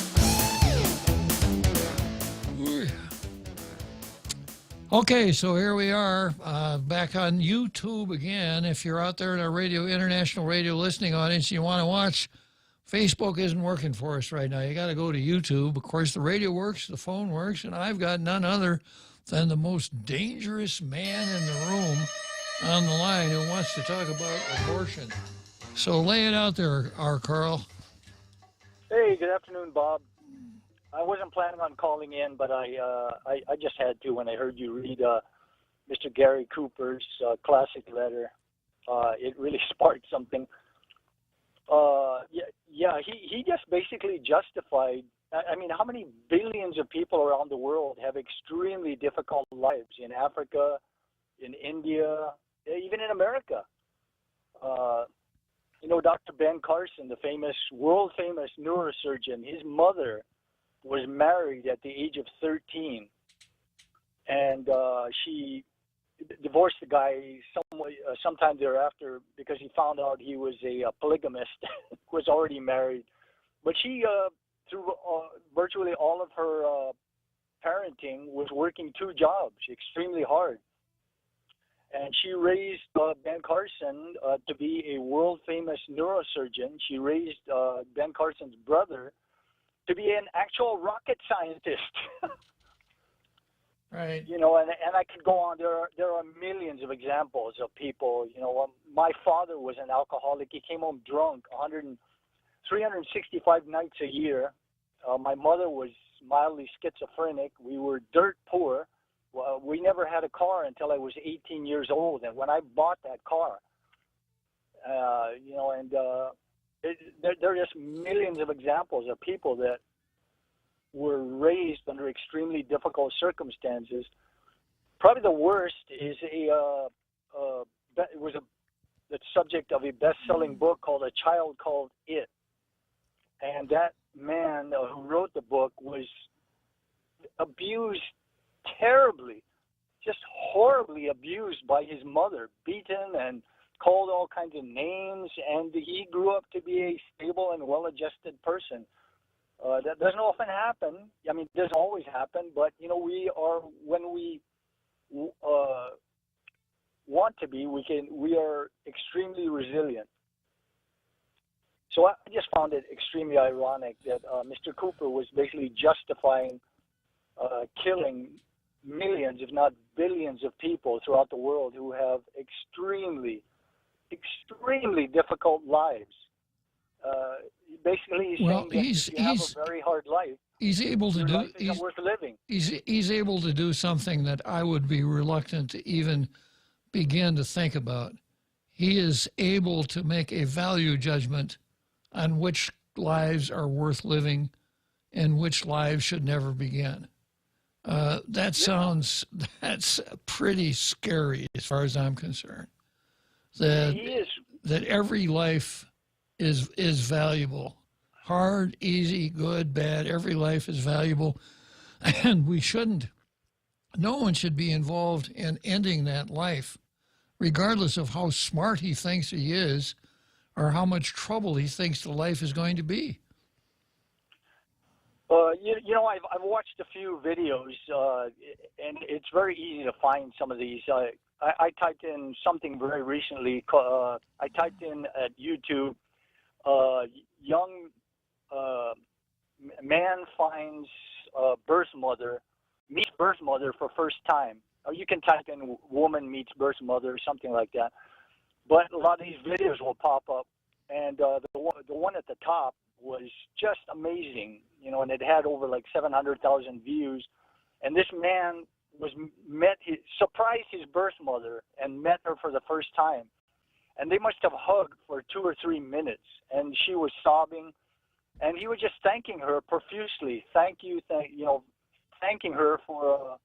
Okay, so here we are back on YouTube again. If you're out there in our international radio listening audience, you want to watch, Facebook isn't working for us right now. You got to go to YouTube. Of course, the radio works, the phone works, and I've got none other than the most dangerous man in the room on the line who wants to talk about abortion. So lay it out there, Carl. Hey, good afternoon, Bob. I wasn't planning on calling in, but I just had to when I heard you read Mr. Gary Cooper's classic letter. It really sparked something. He just basically justified. I mean, how many billions of people around the world have extremely difficult lives in Africa, in India, even in America? Dr. Ben Carson, the world-famous neurosurgeon, his mother was married at the age of 13, and she divorced the guy sometime thereafter because he found out he was a polygamist, was already married. But she, through virtually all of her parenting, was working 2 jobs, extremely hard. And she raised Ben Carson to be a world-famous neurosurgeon. She raised Ben Carson's brother to be an actual rocket scientist. Right. And I could go on. There are millions of examples of people. My father was an alcoholic. He came home drunk 365 nights a year. My mother was mildly schizophrenic. We were dirt poor. We never had a car until I was 18 years old, and when I bought that car, there are just millions of examples of people that were raised under extremely difficult circumstances. Probably the worst is the subject of a best-selling book called A Child Called It, and that man who wrote the book was abused terribly, just horribly abused by his mother, beaten and called all kinds of names, and he grew up to be a stable and well-adjusted person. That doesn't often happen. I mean, it doesn't always happen, but when we want to be, we are extremely resilient. So I just found it extremely ironic that Mr. Cooper was basically justifying killing millions, if not billions, of people throughout the world who have extremely difficult lives. Basically, he's saying that if you have a very hard life, he's able to life isn't worth living. He's able to do something that I would be reluctant to even begin to think about. He is able to make a value judgment on which lives are worth living and which lives should never begin. That's pretty scary as far as I'm concerned. That every life is valuable. Hard, easy, good, bad, every life is valuable. And no one should be involved in ending that life, regardless of how smart he thinks he is or how much trouble he thinks the life is going to be. I've watched a few videos, and it's very easy to find some of these. I typed in something very recently. I typed in at YouTube, young man finds birth mother, meets birth mother for first time. Or you can type in woman meets birth mother or something like that. But a lot of these videos will pop up, and the one at the top was just amazing, you know, and it had over like 700,000 views. And this man surprised his birth mother and met her for the first time. And they must have hugged for 2 or 3 minutes, and she was sobbing, and he was just thanking her profusely. Thanking her for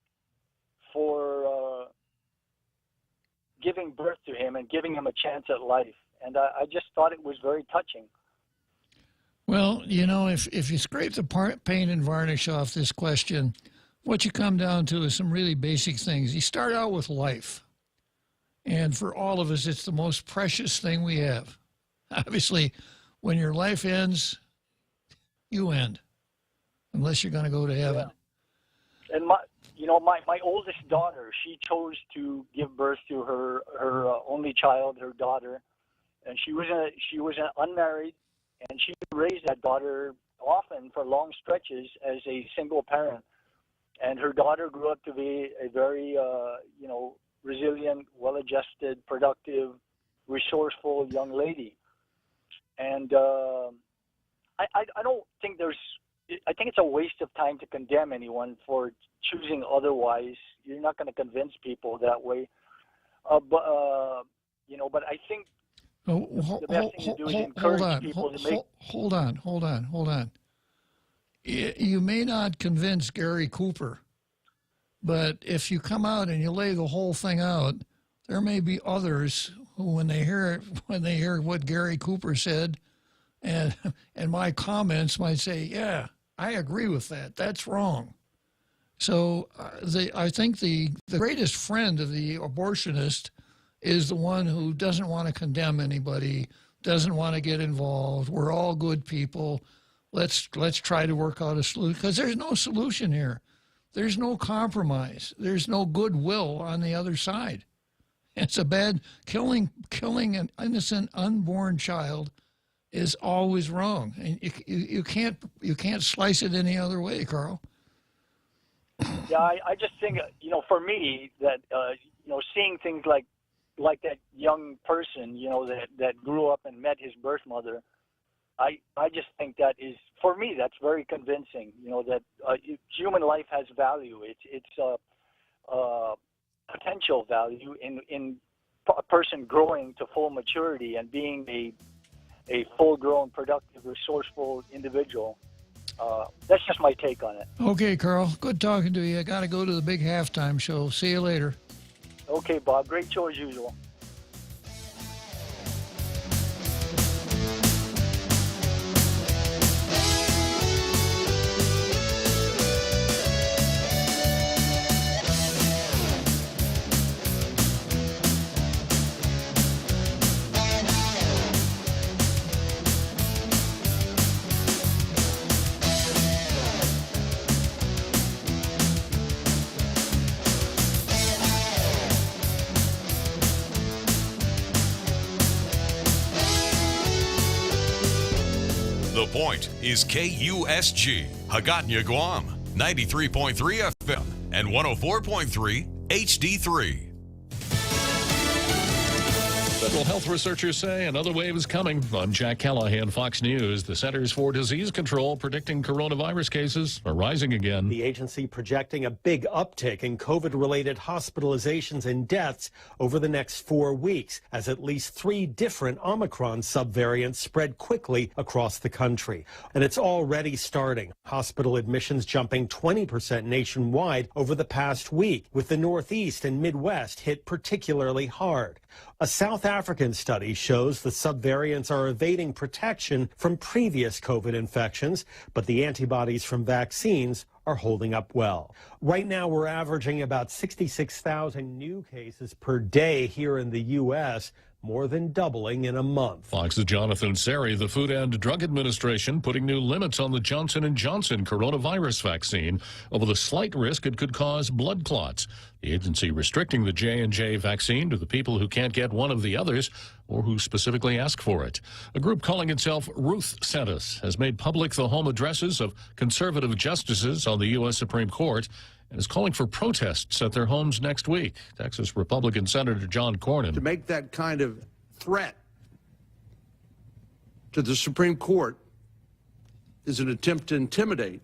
giving birth to him and giving him a chance at life. And I just thought it was very touching. Well, you know, if you scrape the paint and varnish off this question, what you come down to is some really basic things. You start out with life. And for all of us, it's the most precious thing we have. Obviously, when your life ends, you end, unless you're going to go to heaven. Yeah. And my oldest daughter, she chose to give birth to her only child, her daughter, and she was unmarried, and she raised that daughter often for long stretches as a single parent. And her daughter grew up to be a very resilient, well-adjusted, productive, resourceful young lady. And I don't think I think it's a waste of time to condemn anyone for choosing otherwise. You're not going to convince people that way. But I think the best thing to do is encourage people to make... Hold on. You may not convince Gary Cooper, but if you come out and you lay the whole thing out, there may be others who, when they hear what Gary Cooper said, and my comments might say, "Yeah, I agree with that. That's wrong." So I think the greatest friend of the abortionist is the one who doesn't want to condemn anybody, doesn't want to get involved. We're all good people. Let's try to work out a solution, because there's no solution here. There's no compromise. There's no goodwill on the other side. It's a bad killing an innocent unborn child is always wrong, and you can't slice it any other way, Carl. Yeah, I just think for me that seeing things like that young person that grew up and met his birth mother. I just think that is, for me, that's very convincing, that human life has value. It's potential value in a person growing to full maturity and being a full-grown, productive, resourceful individual. That's just my take on it. Okay, Carl. Good talking to you. I got to go to the big halftime show. See you later. Okay, Bob. Great show as usual. The Point is KUSG, Hagåtña, Guam, 93.3 FM and 104.3 HD3. Federal health researchers say another wave is coming. I'm Jack Callahan, Fox News. The Centers for Disease Control predicting coronavirus cases are rising again. The agency projecting a big uptick in COVID-related hospitalizations and deaths over the next 4 weeks, as at least 3 different Omicron subvariants spread quickly across the country. And it's already starting. Hospital admissions jumping 20% nationwide over the past week, with the Northeast and Midwest hit particularly hard. A South African study shows the subvariants are evading protection from previous COVID infections, but the antibodies from vaccines are holding up well. Right now, we're averaging about 66,000 new cases per day here in the U.S., more than doubling in a month. Fox's Jonathan Seri. The Food and Drug Administration putting new limits on the Johnson & Johnson coronavirus vaccine over the slight risk it could cause blood clots. The agency restricting the J&J vaccine to the people who can't get one of the others or who specifically ask for it. A group calling itself Ruth Sent Us has made public the home addresses of conservative justices on the U.S. Supreme Court and is calling for protests at their homes next week. Texas Republican Senator John Cornyn. To make that kind of threat to the Supreme Court is an attempt to intimidate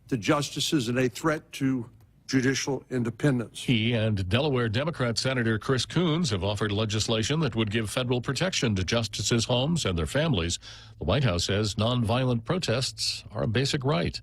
the justices and a threat to judicial independence. He and Delaware Democrat Senator Chris Coons have offered legislation that would give federal protection to justices' homes and their families. The White House says nonviolent protests are a basic right.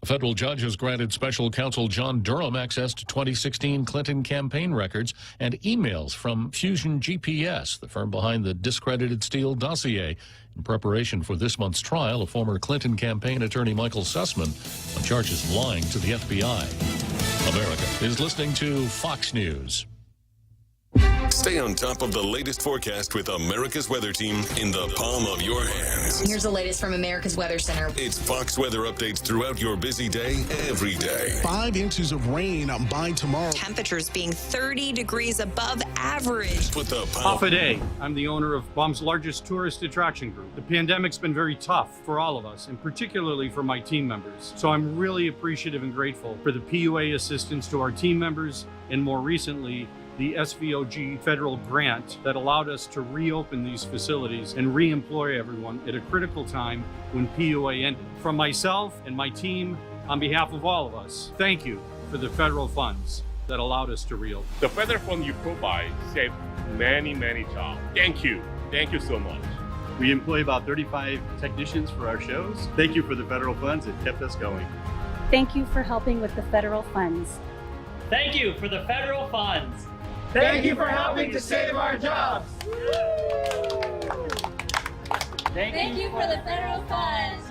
A federal judge has granted special counsel John Durham access to 2016 Clinton campaign records and emails from Fusion GPS, the firm behind the discredited Steele dossier, in preparation for this month's trial of former Clinton campaign attorney Michael Sussman on charges of lying to the FBI. America is listening to Fox News. Stay on top of the latest forecast with America's Weather Team in the palm of your hands. Here's the latest from America's Weather Center. It's Fox weather updates throughout your busy day, every day. 5 inches of rain by tomorrow. Temperatures being 30 degrees above average. With the Off a day. I'm the owner of Guam's largest tourist attraction group. The pandemic's been very tough for all of us, and particularly for my team members. So I'm really appreciative and grateful for the PUA assistance to our team members, and more recently, the SVOG federal grant that allowed us to reopen these facilities and re-employ everyone at a critical time when PUA ended. From myself and my team, on behalf of all of us, thank you for the federal funds that allowed us to reopen. The federal fund you provide saved many, many jobs. Thank you. Thank you so much. We employ about 35 technicians for our shows. Thank you for the federal funds. It kept us going. Thank you for helping with the federal funds. Thank you for the federal funds. Thank you for helping to save our jobs. Thank you for the federal funds.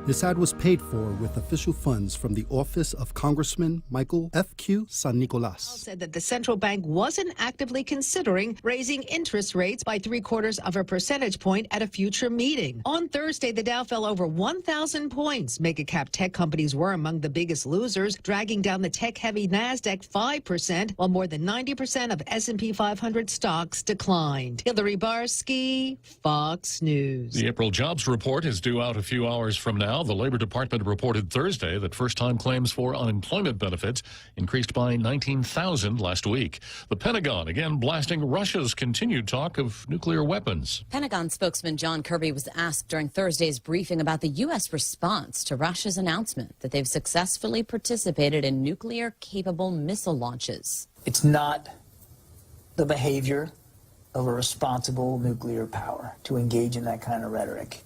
This ad was paid for with official funds from the office of Congressman Michael F.Q. San Nicolas. Said that the central bank wasn't actively considering raising interest rates by 0.75 of a percentage point at a future meeting. On Thursday, the Dow fell over 1,000 points. Mega-cap tech companies were among the biggest losers, dragging down the tech-heavy NASDAQ 5%, while more than 90% of S&P 500 stocks declined. Hillary Barsky, Fox News. The April jobs report is due out a few hours from now. The Labor Department reported Thursday that first-time claims for unemployment benefits increased by 19,000 last week. The Pentagon again blasting Russia's continued talk of nuclear weapons. Pentagon spokesman John Kirby was asked during Thursday's briefing about the U.S. response to Russia's announcement that they've successfully participated in nuclear-capable missile launches. It's not the behavior of a responsible nuclear power to engage in that kind of rhetoric.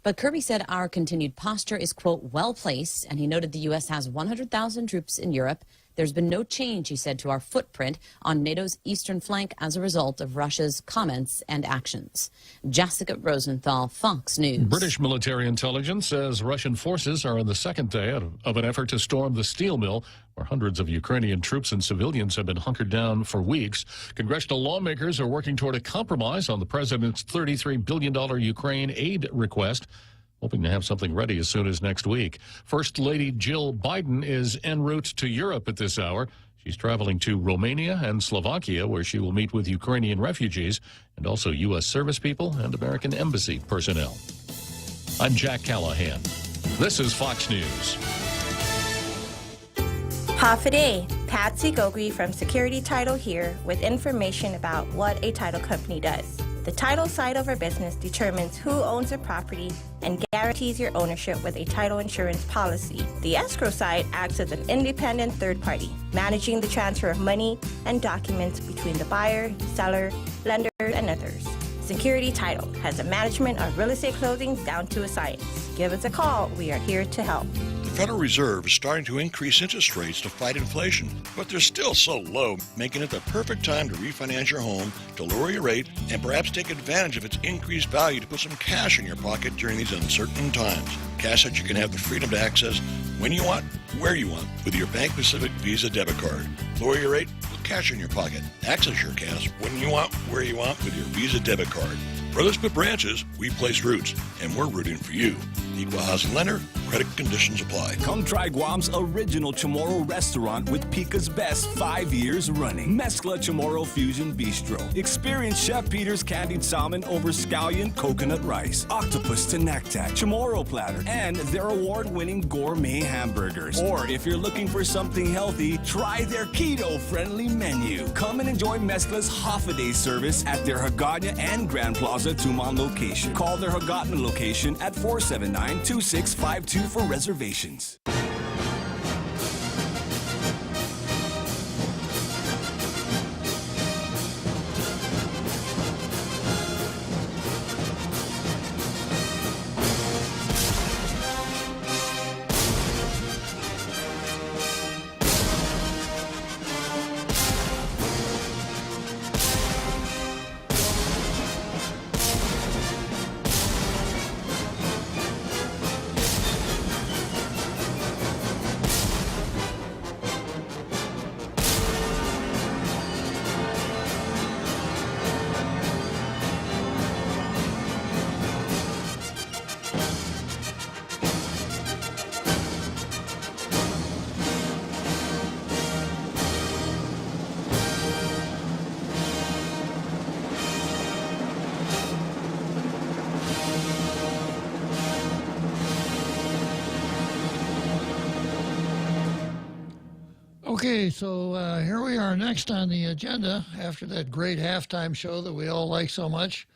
But Kirby said our continued posture is, quote, well-placed, and he noted the U.S. has 100,000 troops in Europe. There's been no change, he said, to our footprint on NATO's eastern flank as a result of Russia's comments and actions. Jessica Rosenthal, Fox News. British military intelligence says Russian forces are on the second day of an effort to storm the steel mill, where hundreds of Ukrainian troops and civilians have been hunkered down for weeks. Congressional lawmakers are working toward a compromise on the president's $33 billion Ukraine aid request, hoping to have something ready as soon as next week. First Lady Jill Biden is en route to Europe at this hour. She's traveling to Romania and Slovakia, where she will meet with Ukrainian refugees and also U.S. service people and American embassy personnel. I'm Jack Callahan. This is Fox News. Half a day. Patsy Gogri from Security Title here with information about what a title company does. The title side of our business determines who owns a property and guarantees your ownership with a title insurance policy. The escrow side acts as an independent third party, managing the transfer of money and documents between the buyer, seller, lender, and others. Security Title has the management of real estate closings down to a science. Give us a call. We are here to help. The Federal Reserve is starting to increase interest rates to fight inflation, but they're still so low, making it the perfect time to refinance your home, to lower your rate, and perhaps take advantage of its increased value to put some cash in your pocket during these uncertain times. Cash that you can have the freedom to access when you want, where you want, with your Bank Pacific Visa debit card. Lower your rate, put cash in your pocket. Access your cash when you want, where you want, with your Visa debit card. Brothers Put Branches, we place roots, and we're rooting for you. Equal housing lender, credit conditions apply. Come try Guam's original Chamorro restaurant with Pica's Best 5 years running. Mezcla Chamorro Fusion Bistro. Experience Chef Peter's candied salmon over scallion coconut rice, octopus to naktak, Chamorro platter, and their award-winning gourmet hamburgers. Or if you're looking for something healthy, try their keto-friendly menu. Come and enjoy Mezcla's half-a-day service at their Hagåtña and Grand Plaza Tumon location. Call their Hagåtña location at 479-2652 for reservations. Okay, so here we are next on the agenda after that great halftime show that we all like so much.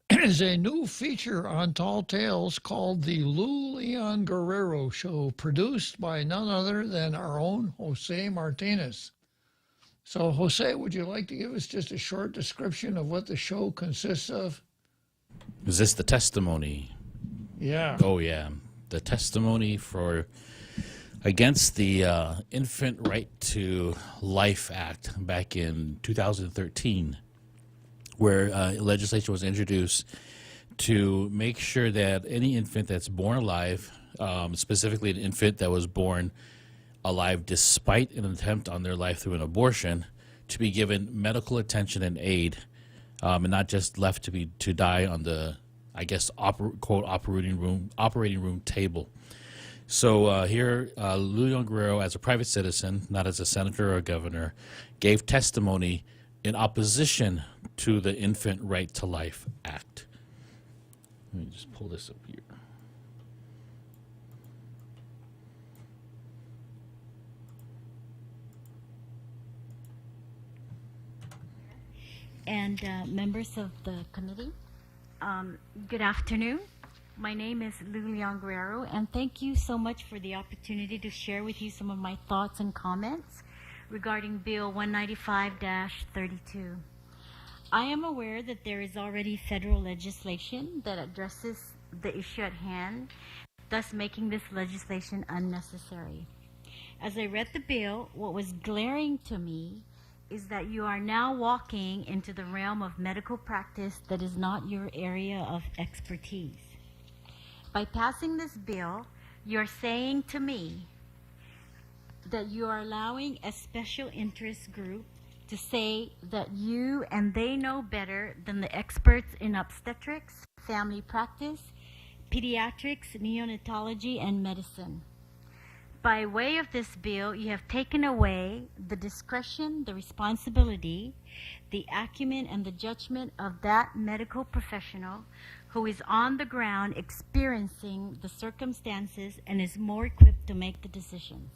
Is a new feature on Tall Tales called the Lou Leon Guerrero Show, produced by none other than our own Jose Martinez. So, Jose, would you like to give us just a short description of what the show consists of? Is this the testimony? Yeah. Oh, yeah. The testimony against the Infant Right to Life Act back in 2013, where legislation was introduced to make sure that any infant that's born alive, specifically an infant that was born alive despite an attempt on their life through an abortion, to be given medical attention and aid, and not just left to die on the, I guess, quote, operating room table. So here, Lou Leon Guerrero, as a private citizen, not as a senator or a governor, gave testimony in opposition to the Infant Right to Life Act. Let me just pull this up here. And members of the committee, good afternoon. My name is Lou Leon Guerrero, and thank you so much for the opportunity to share with you some of my thoughts and comments regarding Bill 195-32. I am aware that there is already federal legislation that addresses the issue at hand, thus making this legislation unnecessary. As I read the bill, what was glaring to me is that you are now walking into the realm of medical practice that is not your area of expertise. By passing this bill, you're saying to me that you are allowing a special interest group to say that you and they know better than the experts in obstetrics, family practice, pediatrics, neonatology, and medicine. By way of this bill, you have taken away the discretion, the responsibility, the acumen, and the judgment of that medical professional who is on the ground experiencing the circumstances and is more equipped to make the decisions.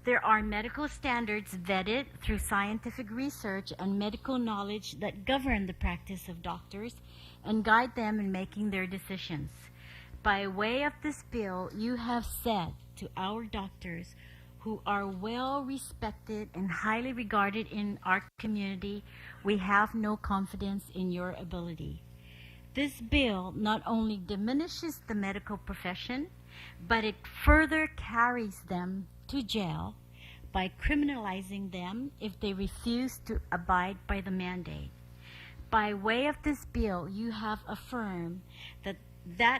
There are medical standards vetted through scientific research and medical knowledge that govern the practice of doctors and guide them in making their decisions. By way of this bill, you have said to our doctors, who are well respected and highly regarded in our community, we have no confidence in your ability. This bill not only diminishes the medical profession, but it further carries them to jail by criminalizing them if they refuse to abide by the mandate. By way of this bill, you have affirmed that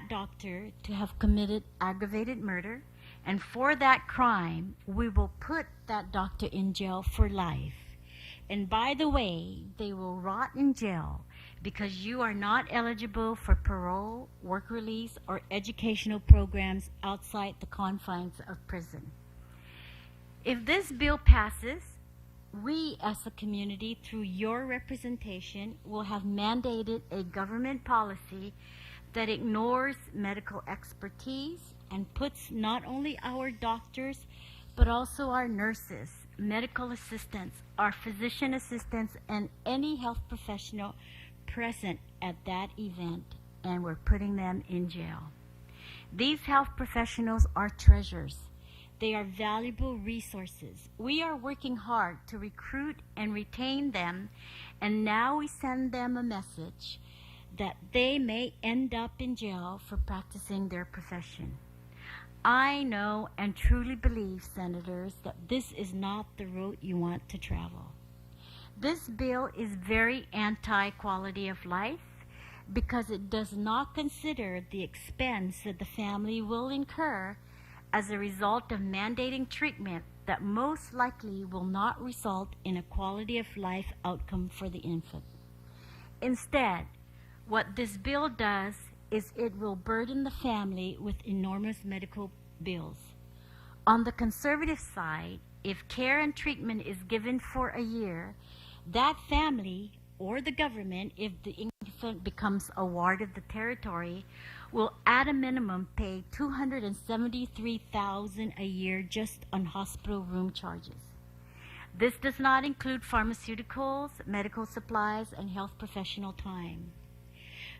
doctor to have committed aggravated murder, and for that crime, we will put that doctor in jail for life. And by the way, they will rot in jail because you are not eligible for parole, work release, or educational programs outside the confines of prison. If this bill passes, we as a community, through your representation, will have mandated a government policy that ignores medical expertise and puts not only our doctors, but also our nurses, medical assistants, our physician assistants, and any health professional present at that event, and we're putting them in jail. These health professionals are treasures. They are valuable resources. We are working hard to recruit and retain them, and now we send them a message that they may end up in jail for practicing their profession. I know and truly believe, Senators, that this is not the route you want to travel. This bill is very anti-quality of life because it does not consider the expense that the family will incur as a result of mandating treatment that most likely will not result in a quality of life outcome for the infant. Instead, what this bill does is it will burden the family with enormous medical bills. On the conservative side, if care and treatment is given for a year, that family or the government, if the infant becomes a ward of the territory, will at a minimum pay $273,000 a year just on hospital room charges. This does not include pharmaceuticals, medical supplies, and health professional time.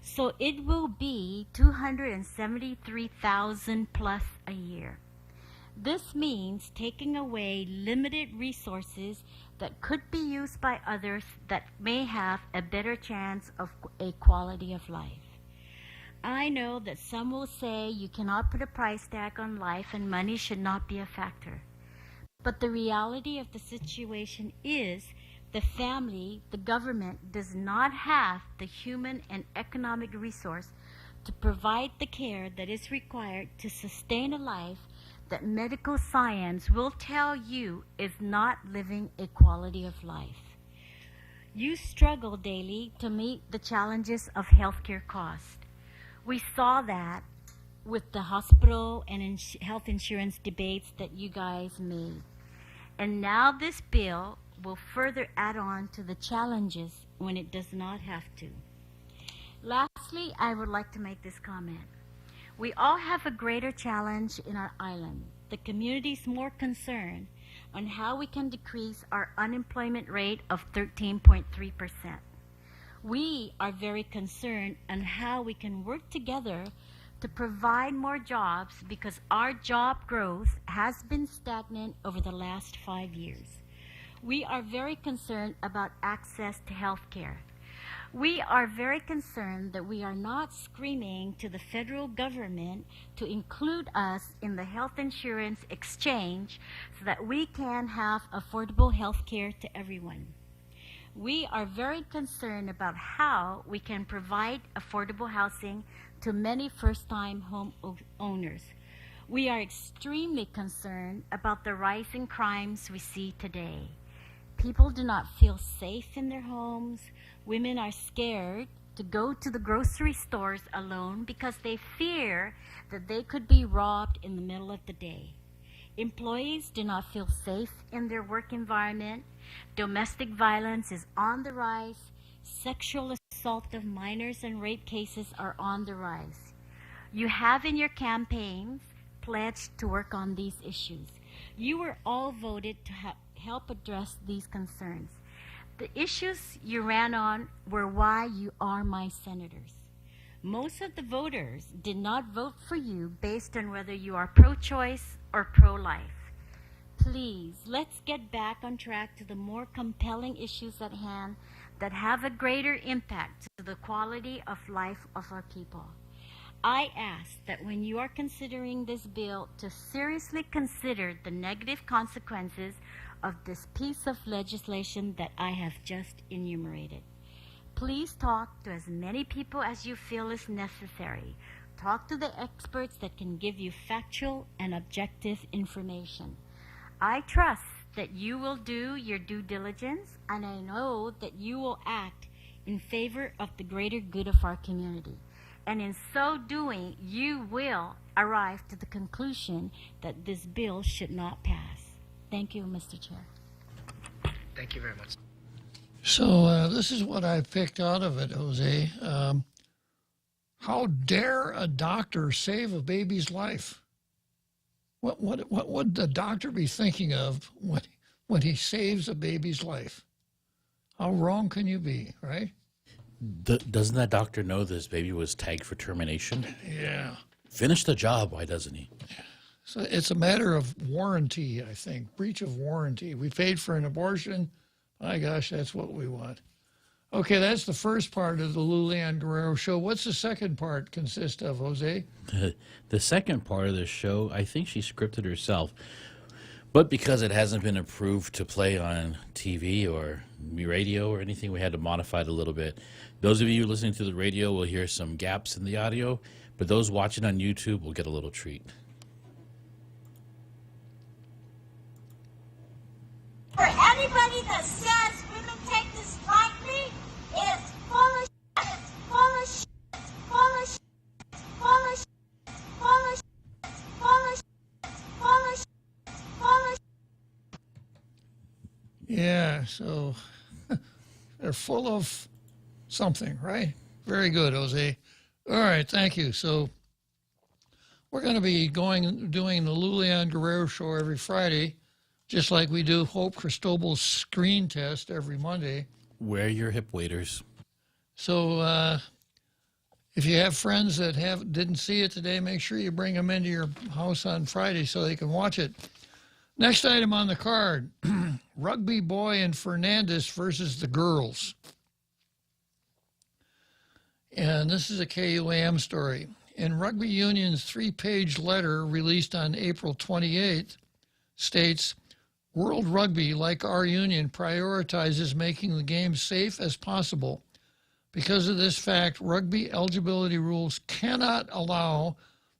So it will be $273,000 plus a year. This means taking away limited resources that could be used by others that may have a better chance of a quality of life. I know that some will say you cannot put a price tag on life and money should not be a factor. But the reality of the situation is the family, the government, does not have the human and economic resource to provide the care that is required to sustain a life that medical science will tell you is not living a quality of life. You struggle daily to meet the challenges of healthcare costs. We saw that with the hospital and health insurance debates that you guys made. And now this bill will further add on to the challenges when it does not have to. Lastly, I would like to make this comment. We all have a greater challenge in our island. The community is more concerned on how we can decrease our unemployment rate of 13.3%. We are very concerned on how we can work together to provide more jobs because our job growth has been stagnant over the last 5 years. We are very concerned about access to health care. We are very concerned that we are not screaming to the federal government to include us in the health insurance exchange so that we can have affordable health care to everyone. We are very concerned about how we can provide affordable housing to many first-time home owners. We are extremely concerned about the rising crimes we see today. People do not feel safe in their homes. Women are scared to go to the grocery stores alone because they fear that they could be robbed in the middle of the day. Employees do not feel safe in their work environment. Domestic violence is on the rise. Sexual assault of minors and rape cases are on the rise. You have in your campaigns pledged to work on these issues. You were all voted to help address these concerns. The issues you ran on were why you are my senators. Most of the voters did not vote for you based on whether you are pro-choice or pro-life. Please, let's get back on track to the more compelling issues at hand that have a greater impact to the quality of life of our people. I ask that when you are considering this bill to seriously consider the negative consequences of this piece of legislation that I have just enumerated. Please talk to as many people as you feel is necessary. Talk to the experts that can give you factual and objective information. I trust that you will do your due diligence, and I know that you will act in favor of the greater good of our community. And in so doing, you will arrive to the conclusion that this bill should not pass. Thank you, Mr. Chair. Thank you very much. So this is what I picked out of it, Jose. How dare a doctor save a baby's life? What would the doctor be thinking of when he saves a baby's life? How wrong can you be, right? Doesn't that doctor know this baby was tagged for termination? Yeah. Finish the job, why doesn't he? So it's a matter of warranty, I think, breach of warranty. We paid for an abortion. My gosh, that's what we want. Okay, that's the first part of the Lulian Guerrero show. What's the second part consist of, Jose? The second part of the show, I think she scripted herself. But because it hasn't been approved to play on TV or radio or anything, we had to modify it a little bit. Those of you listening to the radio will hear some gaps in the audio, but those watching on YouTube will get a little treat. For anybody that says women take this lightly is full of shit, it's full of shit, it's full of shit, it's full of shit, it's full of shit, it's full of shit, it's full of shit, it's full of shit. Yeah, so they're full of something, right? Very good, Jose. All right, thank you. So we're going to be doing the Lulian Guerrero show every Friday, just like we do Hope Cristobal's screen test every Monday. Wear your hip waders. So if you have friends that didn't see it today, make sure you bring them into your house on Friday so they can watch it. Next item on the card, Rugby Boy and Fernandez versus the girls. And this is a KUAM story. In Rugby Union's 3-page letter released on April 28th, states, World Rugby, like our union, prioritizes making the game safe as possible. Because of this fact, rugby eligibility rules cannot allow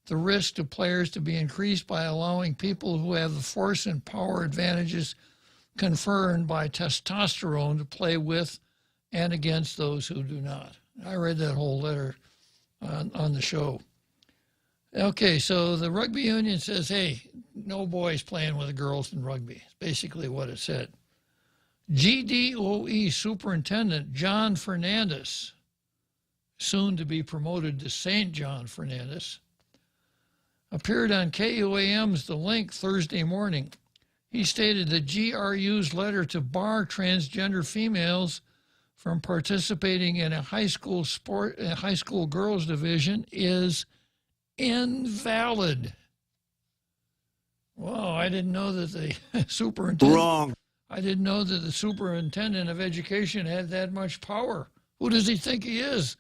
the risk to players to be increased by allowing people who have the force and power advantages conferred by testosterone to play with and against those who do not. I read that whole letter on the show. Okay, so the rugby union says, hey, no boys playing with the girls in rugby. It's basically what it said. GDOE Superintendent John Fernandez, soon to be promoted to St. John Fernandez, appeared on KUAM's The Link Thursday morning. He stated that GRU's letter to bar transgender females from participating in a high school girls division is invalid. Wow, I didn't know that the superintendent. Wrong. I didn't know that the superintendent of education had that much power. Who does he think he is?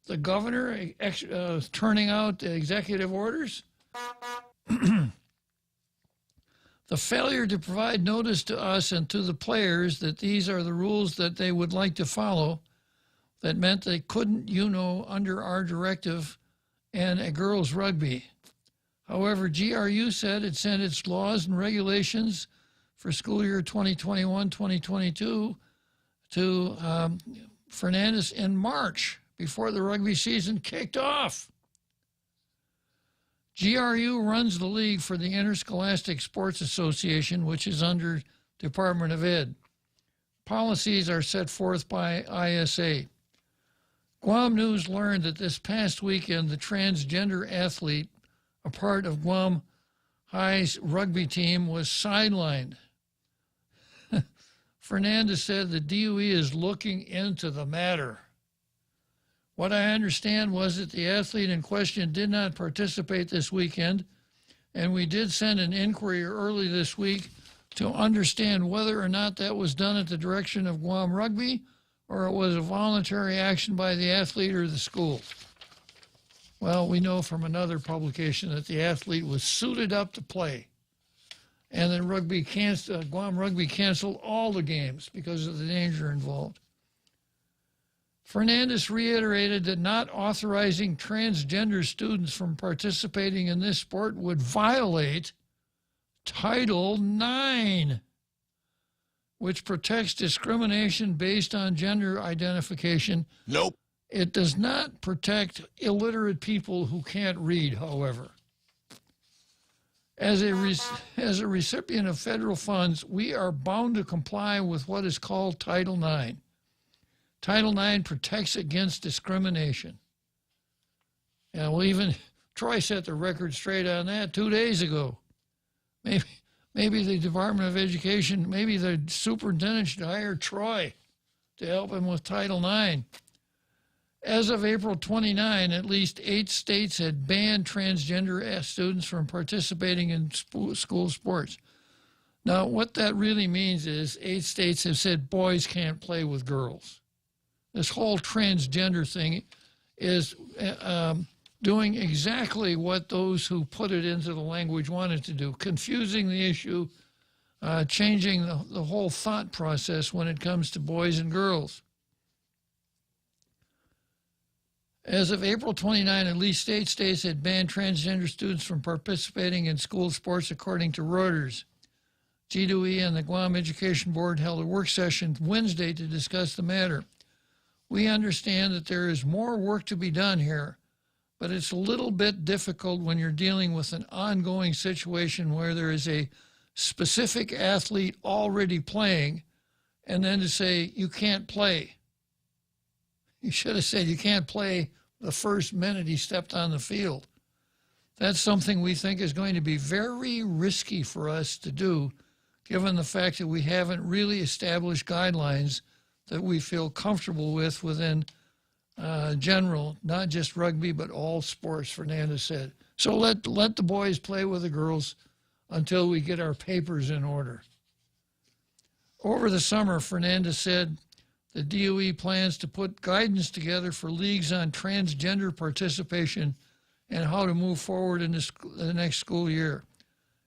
The governor turning out executive orders? The failure to provide notice to us and to the players that these are the rules that they would like to follow, that meant they couldn't, under our directive and a girls' rugby. However, GRU said it sent its laws and regulations for school year 2021-2022 to Fernandez in March, before the rugby season kicked off. GRU runs the league for the Interscholastic Sports Association, which is under Department of Ed. Policies are set forth by ISA. Guam News learned that this past weekend, the transgender athlete, a part of Guam High's rugby team, was sidelined. Fernandez said the DOE is looking into the matter. What I understand was that the athlete in question did not participate this weekend, and we did send an inquiry early this week to understand whether or not that was done at the direction of Guam Rugby or it was a voluntary action by the athlete or the school. Well, we know from another publication that the athlete was suited up to play, and then Guam Rugby canceled all the games because of the danger involved. Fernandez reiterated that not authorizing transgender students from participating in this sport would violate Title IX, which protects discrimination based on gender identification. Nope. It does not protect illiterate people who can't read, however. As a recipient of federal funds, we are bound to comply with what is called Title IX. Title IX protects against discrimination. And well, even Troy set the record straight on that 2 days ago. Maybe the Department of Education, maybe the superintendent should hire Troy to help him with Title IX. As of April 29, at least 8 states had banned transgender students from participating in school sports. Now, what that really means is 8 states have said boys can't play with girls. This whole transgender thing is doing exactly what those who put it into the language wanted to do, confusing the issue, changing the whole thought process when it comes to boys and girls. As of April 29, at least 8 states had banned transgender students from participating in school sports, according to Reuters. GWE and the Guam Education Board held a work session Wednesday to discuss the matter. We understand that there is more work to be done here, but it's a little bit difficult when you're dealing with an ongoing situation where there is a specific athlete already playing, and then to say, you can't play. You should have said you can't play the first minute he stepped on the field. That's something we think is going to be very risky for us to do, given the fact that we haven't really established guidelines that we feel comfortable with within general, not just rugby, but all sports, Fernandez said. So let the boys play with the girls until we get our papers in order. Over the summer, Fernandez said, the DOE plans to put guidance together for leagues on transgender participation and how to move forward in the next school year.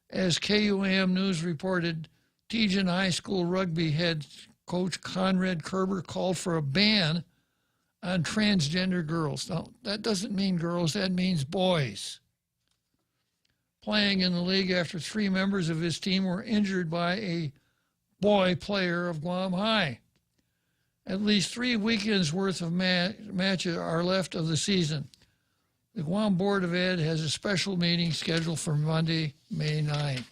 As KUAM News reported, Tejan High School rugby head coach Conrad Kerber called for a ban on transgender girls. Now, that doesn't mean girls, that means boys. Playing in the league after 3 members of his team were injured by a boy player of Guam High. At least 3 weekends worth of matches are left of the season. The Guam Board of Ed has a special meeting scheduled for Monday, May 9.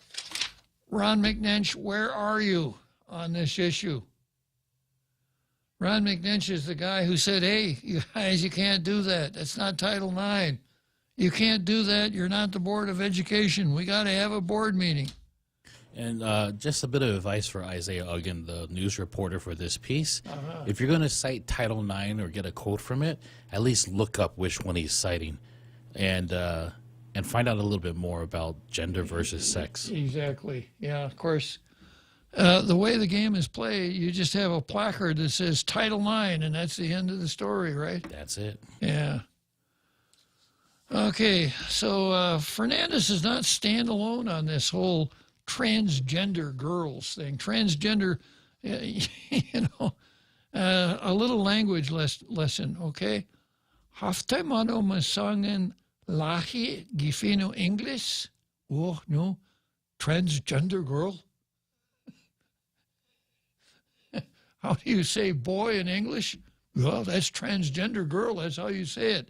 Ron McNench, where are you on this issue? Ron McNench is the guy who said, hey, you guys, you can't do that. That's not Title IX. You can't do that. You're not the Board of Education. We got to have a board meeting. And just a bit of advice for Isaiah Uggan, the news reporter for this piece. If you're going to cite Title IX or get a quote from it, at least look up which one he's citing and find out a little bit more about gender versus sex. Exactly. Yeah, of course. The way the game is played, you just have a placard that says Title IX, and that's the end of the story, right? That's it. Yeah. Okay, so Fernandez does not stand alone on this whole transgender girls thing. Transgender, a little language lesson, okay? Hafte mano masangen lahi gifino English? Oh, no, transgender girl? How do you say boy in English? Well, that's transgender girl. That's how you say it.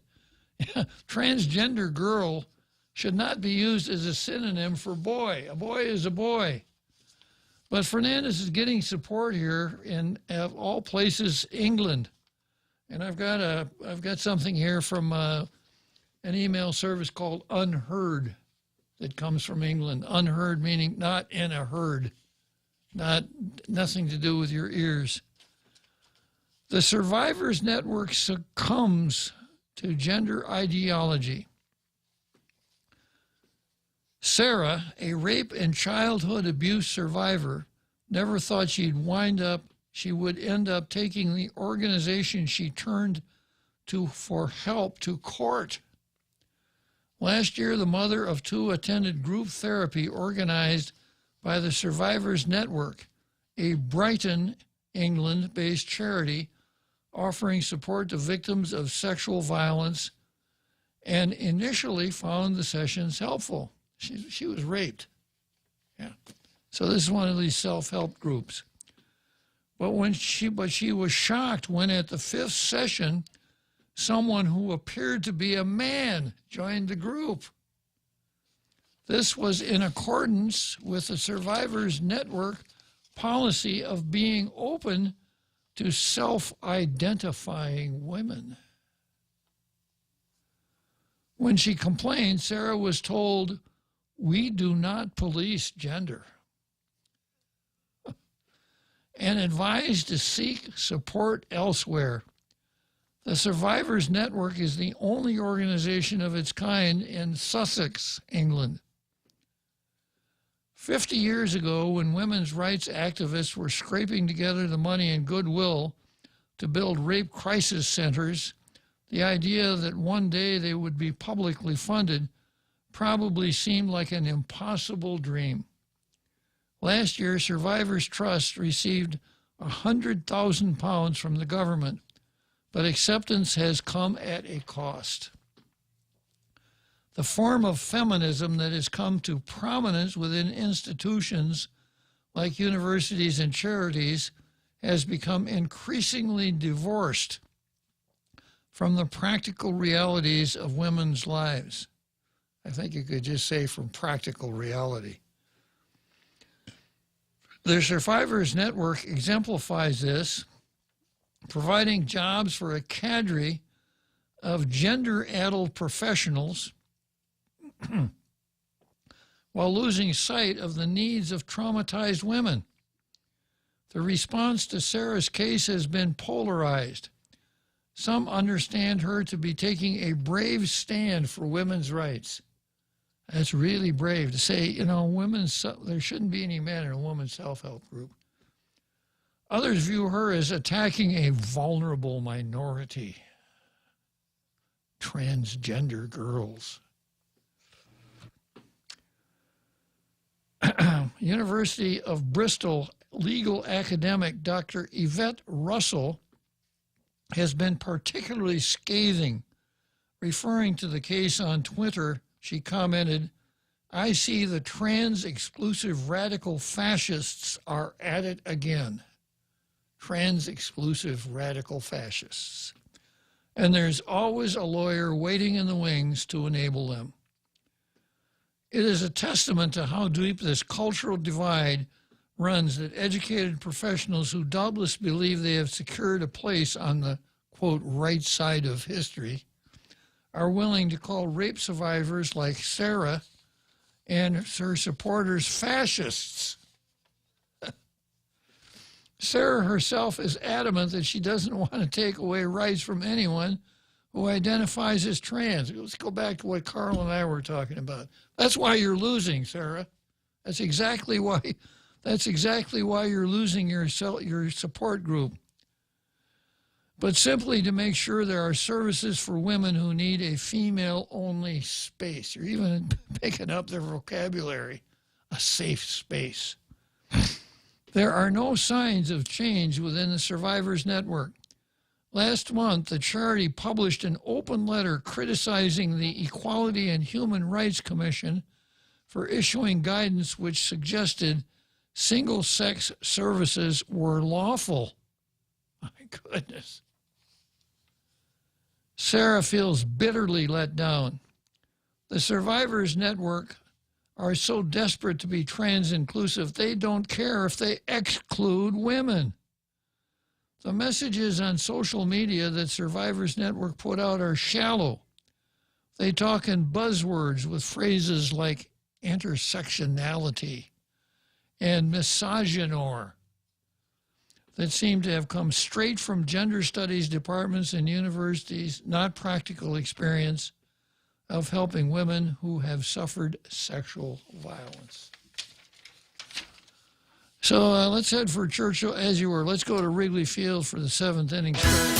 Transgender girl should not be used as a synonym for boy. A boy is a boy. But Fernandez is getting support here in, of all places, England. And I've got something here from an email service called Unheard that comes from England. Unheard meaning not in a herd, nothing to do with your ears. The Survivors Network succumbs to gender ideology. Sarah, a rape and childhood abuse survivor, never thought she would end up taking the organization she turned to for help to court. Last year, the mother of 2 attended group therapy organized by the Survivors Network, a Brighton, England-based charity offering support to victims of sexual violence, and initially found the sessions helpful. She was raped. Yeah. So this is one of these self-help groups. But she was shocked when at the 5th session, someone who appeared to be a man joined the group. This was in accordance with the Survivors Network policy of being open to self-identifying women. When she complained, Sarah was told, "We do not police gender," and advised to seek support elsewhere. The Survivors Network is the only organization of its kind in Sussex, England. 50 years ago, when women's rights activists were scraping together the money and goodwill to build rape crisis centers, the idea that one day they would be publicly funded probably seemed like an impossible dream. Last year, Survivors Trust received £100,000 from the government, but acceptance has come at a cost. The form of feminism that has come to prominence within institutions like universities and charities has become increasingly divorced from the practical realities of women's lives. I think you could just say from practical reality. The Survivors Network exemplifies this, providing jobs for a cadre of gender-addled professionals while losing sight of the needs of traumatized women. The response to Sarah's case has been polarized. Some understand her to be taking a brave stand for women's rights. That's really brave to say, there shouldn't be any men in a women's self-help group. Others view her as attacking a vulnerable minority, transgender girls. University of Bristol legal academic Dr. Yvette Russell has been particularly scathing. Referring to the case on Twitter, she commented, "I see the trans-exclusive radical fascists are at it again." Trans-exclusive radical fascists. And there's always a lawyer waiting in the wings to enable them. It is a testament to how deep this cultural divide runs that educated professionals who doubtless believe they have secured a place on the, quote, right side of history are willing to call rape survivors like Sarah and her supporters fascists. Sarah herself is adamant that she doesn't want to take away rights from anyone who identifies as trans. Let's go back to what Carl and I were talking about. That's why you're losing, Sarah. That's exactly why you're losing your support group. But simply to make sure there are services for women who need a female-only space. You're even picking up their vocabulary, a safe space. There are no signs of change within the Survivors Network. Last month, the charity published an open letter criticizing the Equality and Human Rights Commission for issuing guidance which suggested single-sex services were lawful. My goodness. Sarah feels bitterly let down. The Survivors Network are so desperate to be trans-inclusive, they don't care if they exclude women. The messages on social media that Survivors Network put out are shallow. They talk in buzzwords with phrases like intersectionality and misogynoir that seem to have come straight from gender studies departments and universities, not practical experience of helping women who have suffered sexual violence. So let's head for Churchill, as you were. Let's go to Wrigley Field for the 7th inning start.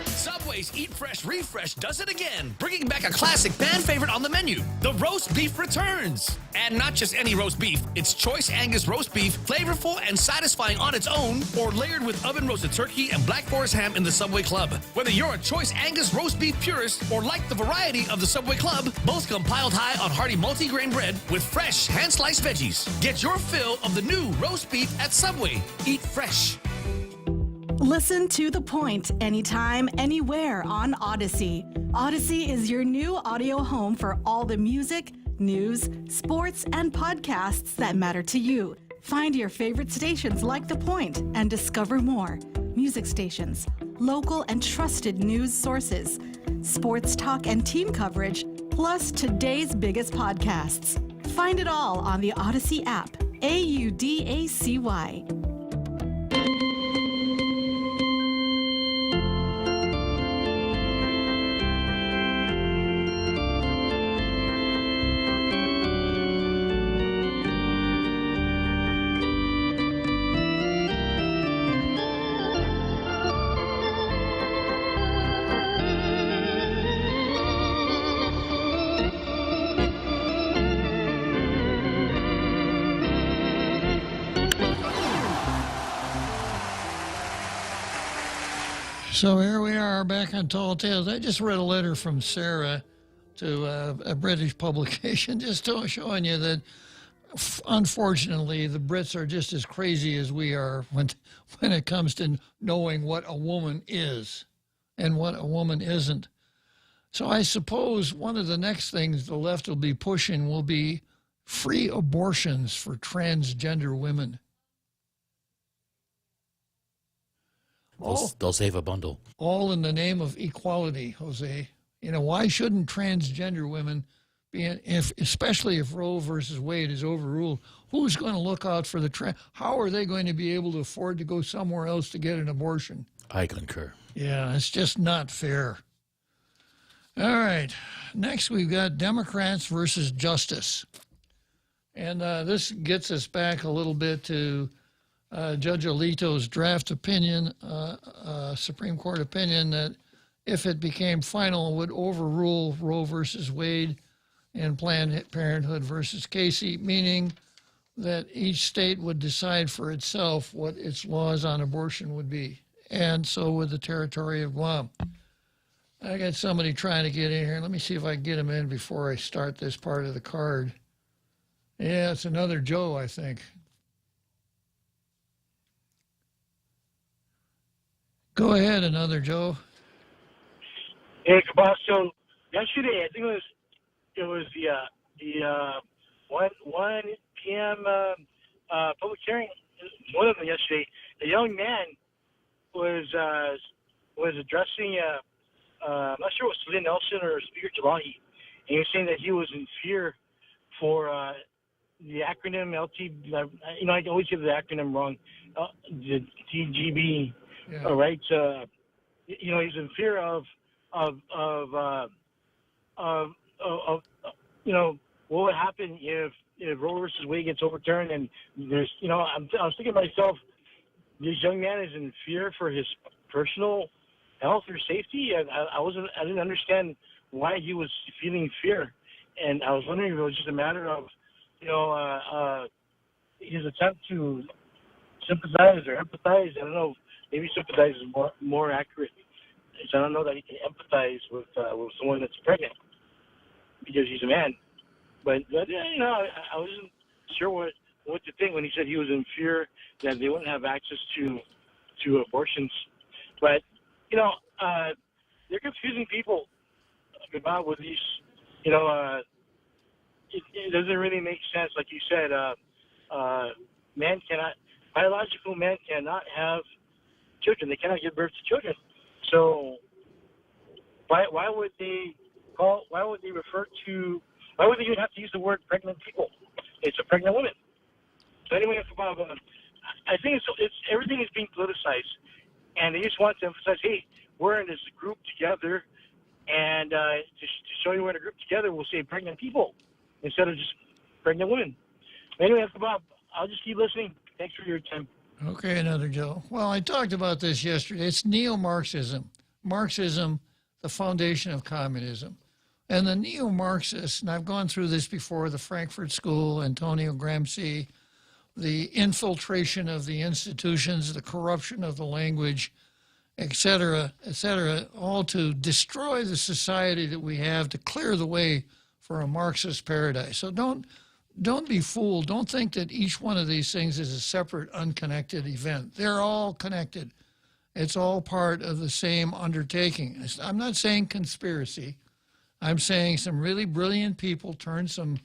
Subway Subway's Eat Fresh Refresh does it again, bringing back a classic fan favorite on the menu. The roast beef returns. And not just any roast beef, it's choice Angus roast beef, flavorful and satisfying on its own, or layered with oven-roasted turkey and Black Forest ham in the Subway Club. Whether you're a choice Angus roast beef purist or like the variety of the Subway Club, both come piled high on hearty multi-grain bread with fresh hand-sliced veggies. Get your fill of the new roast beef at Subway. Eat fresh. Listen to The Point anytime, anywhere on Odyssey. Odyssey is your new audio home for all the music, news, sports, and podcasts that matter to you. Find your favorite stations like The Point and discover more. Music stations, local and trusted news sources, sports talk and team coverage, plus today's biggest podcasts. Find it all on the Odyssey app. AUDACY. So here we are back on Tall Tales. I just read a letter from Sarah to a British publication just showing you that, unfortunately, the Brits are just as crazy as we are when it comes to knowing what a woman is and what a woman isn't. So I suppose one of the next things the left will be pushing will be free abortions for transgender women. They'll save a bundle. All in the name of equality, Jose. You know, why shouldn't transgender women be, especially if Roe versus Wade is overruled, who's going to look out for how are they going to be able to afford to go somewhere else to get an abortion? I concur. Yeah, it's just not fair. All right. Next, we've got Democrats versus justice. And this gets us back a little bit to Judge Alito's draft opinion, Supreme Court opinion, that if it became final, would overrule Roe versus Wade and Planned Parenthood versus Casey, meaning that each state would decide for itself what its laws on abortion would be. And so would the territory of Guam. I got somebody trying to get in here. Let me see if I can get him in before I start this part of the card. Yeah, it's another Joe, I think. Go ahead, another Joe. Hey, Bob. So yesterday, I think it was the 1 p.m. Public hearing. One of them yesterday. A young man was addressing. I'm not sure it was Lynn Nelson or Speaker Talahi, and he was saying that he was in fear for the acronym LT. You know, I always give the acronym wrong. The TGB. Yeah. All right. You know, he's in fear of you know, what would happen if Roe versus Wade gets overturned, and there's, you know, I was thinking to myself, this young man is in fear for his personal health or safety, and I didn't understand why he was feeling fear, and I was wondering if it was just a matter of, you know, his attempt to sympathize or empathize. I don't know. Maybe sympathize is more accurate. So I don't know that he can empathize with someone that's pregnant because he's a man. But you know, I wasn't sure what to think when he said he was in fear that they wouldn't have access to abortions. But you know, they're confusing people about with these. You know, it doesn't really make sense. Like you said, biological men cannot have children. They cannot give birth to children. So why would they even have to use the word pregnant people? It's a pregnant woman. So anyway, Bob, I think it's everything is being politicized, and they just want to emphasize, hey, we're in this group together, and to show you we're in a group together, we'll say pregnant people instead of just pregnant women. Anyway, Bob, I'll just keep listening. Thanks for your time. Okay, another Joe. Well, I talked about this yesterday. It's neo-Marxism. Marxism the foundation of communism. And the neo-Marxists, and I've gone through this before, the Frankfurt School, Antonio Gramsci, the infiltration of the institutions, the corruption of the language, et cetera, all to destroy the society that we have, to clear the way for a Marxist paradise. So don't be fooled. Don't think that each one of these things is a separate, unconnected event. They're all connected. It's all part of the same undertaking. I'm not saying conspiracy. I'm saying some really brilliant people turned some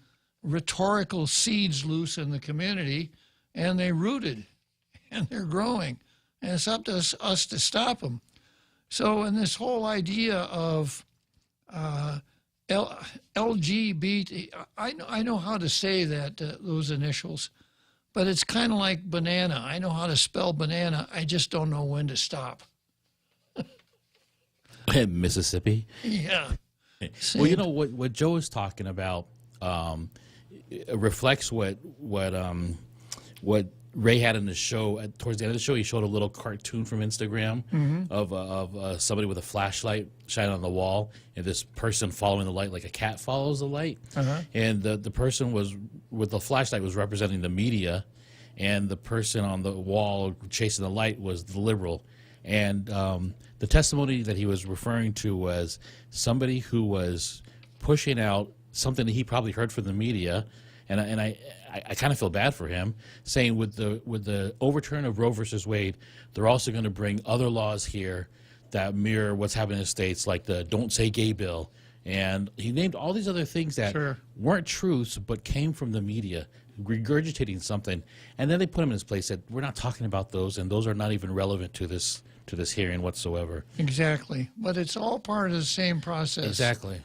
rhetorical seeds loose in the community, and they rooted, and they're growing. And it's up to us to stop them. So in this whole idea of LGBT, I know how to say that, those initials, but it's kind of like banana. I know how to spell banana. I just don't know when to stop. Mississippi? Yeah. Well, you know what Joe is talking about reflects what Ray had in the show. Towards the end of the show, he showed a little cartoon from Instagram of somebody with a flashlight shining on the wall, and this person following the light like a cat follows the light. And the person was with the flashlight was representing the media, and the person on the wall chasing the light was the liberal. And the testimony that he was referring to was somebody who was pushing out something that he probably heard from the media, and I kind of feel bad for him, saying with the overturn of Roe versus Wade, they're also going to bring other laws here that mirror what's happening in the States, like the Don't Say Gay bill. And he named all these other things that weren't truths but came from the media, regurgitating something. And then they put him in his place, said, we're not talking about those, and those are not even relevant to this hearing whatsoever. Exactly. But it's all part of the same process. Exactly.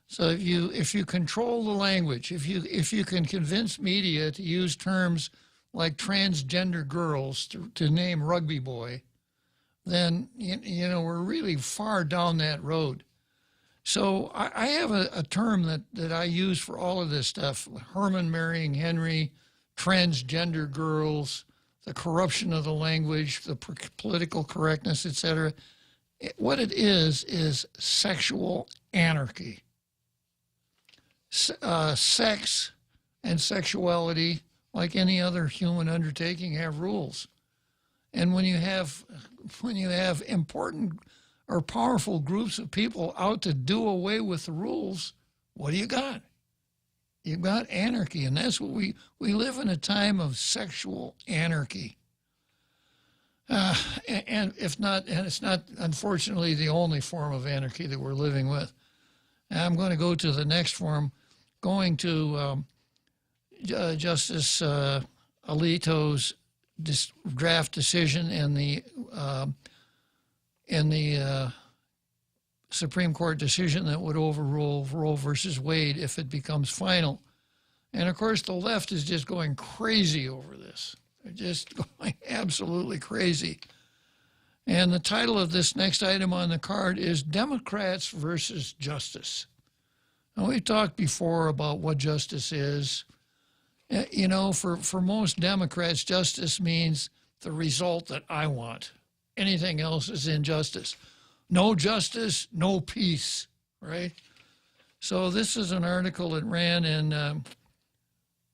So if you control the language, if you can convince media to use terms like transgender girls to name rugby boy, then you know we're really far down that road. So I have a term that I use for all of this stuff: Herman marrying Henry, transgender girls, the corruption of the language, the political correctness, etc. What it is sexual anarchy. Sex and sexuality, like any other human undertaking, have rules. And when you have important or powerful groups of people out to do away with the rules, what do you got? You've got anarchy, and that's what we live in, a time of sexual anarchy. And it's not, unfortunately, the only form of anarchy that we're living with. I'm going to go to the next form, going to Justice Alito's draft decision in the Supreme Court decision that would overrule Roe versus Wade if it becomes final. And of course, the left is just going crazy over this. They're just going absolutely crazy. And the title of this next item on the card is Democrats versus Justice. Now, we've talked before about what justice is. You know, for most Democrats, justice means the result that I want. Anything else is injustice. No justice, no peace, right? So this is an article that ran in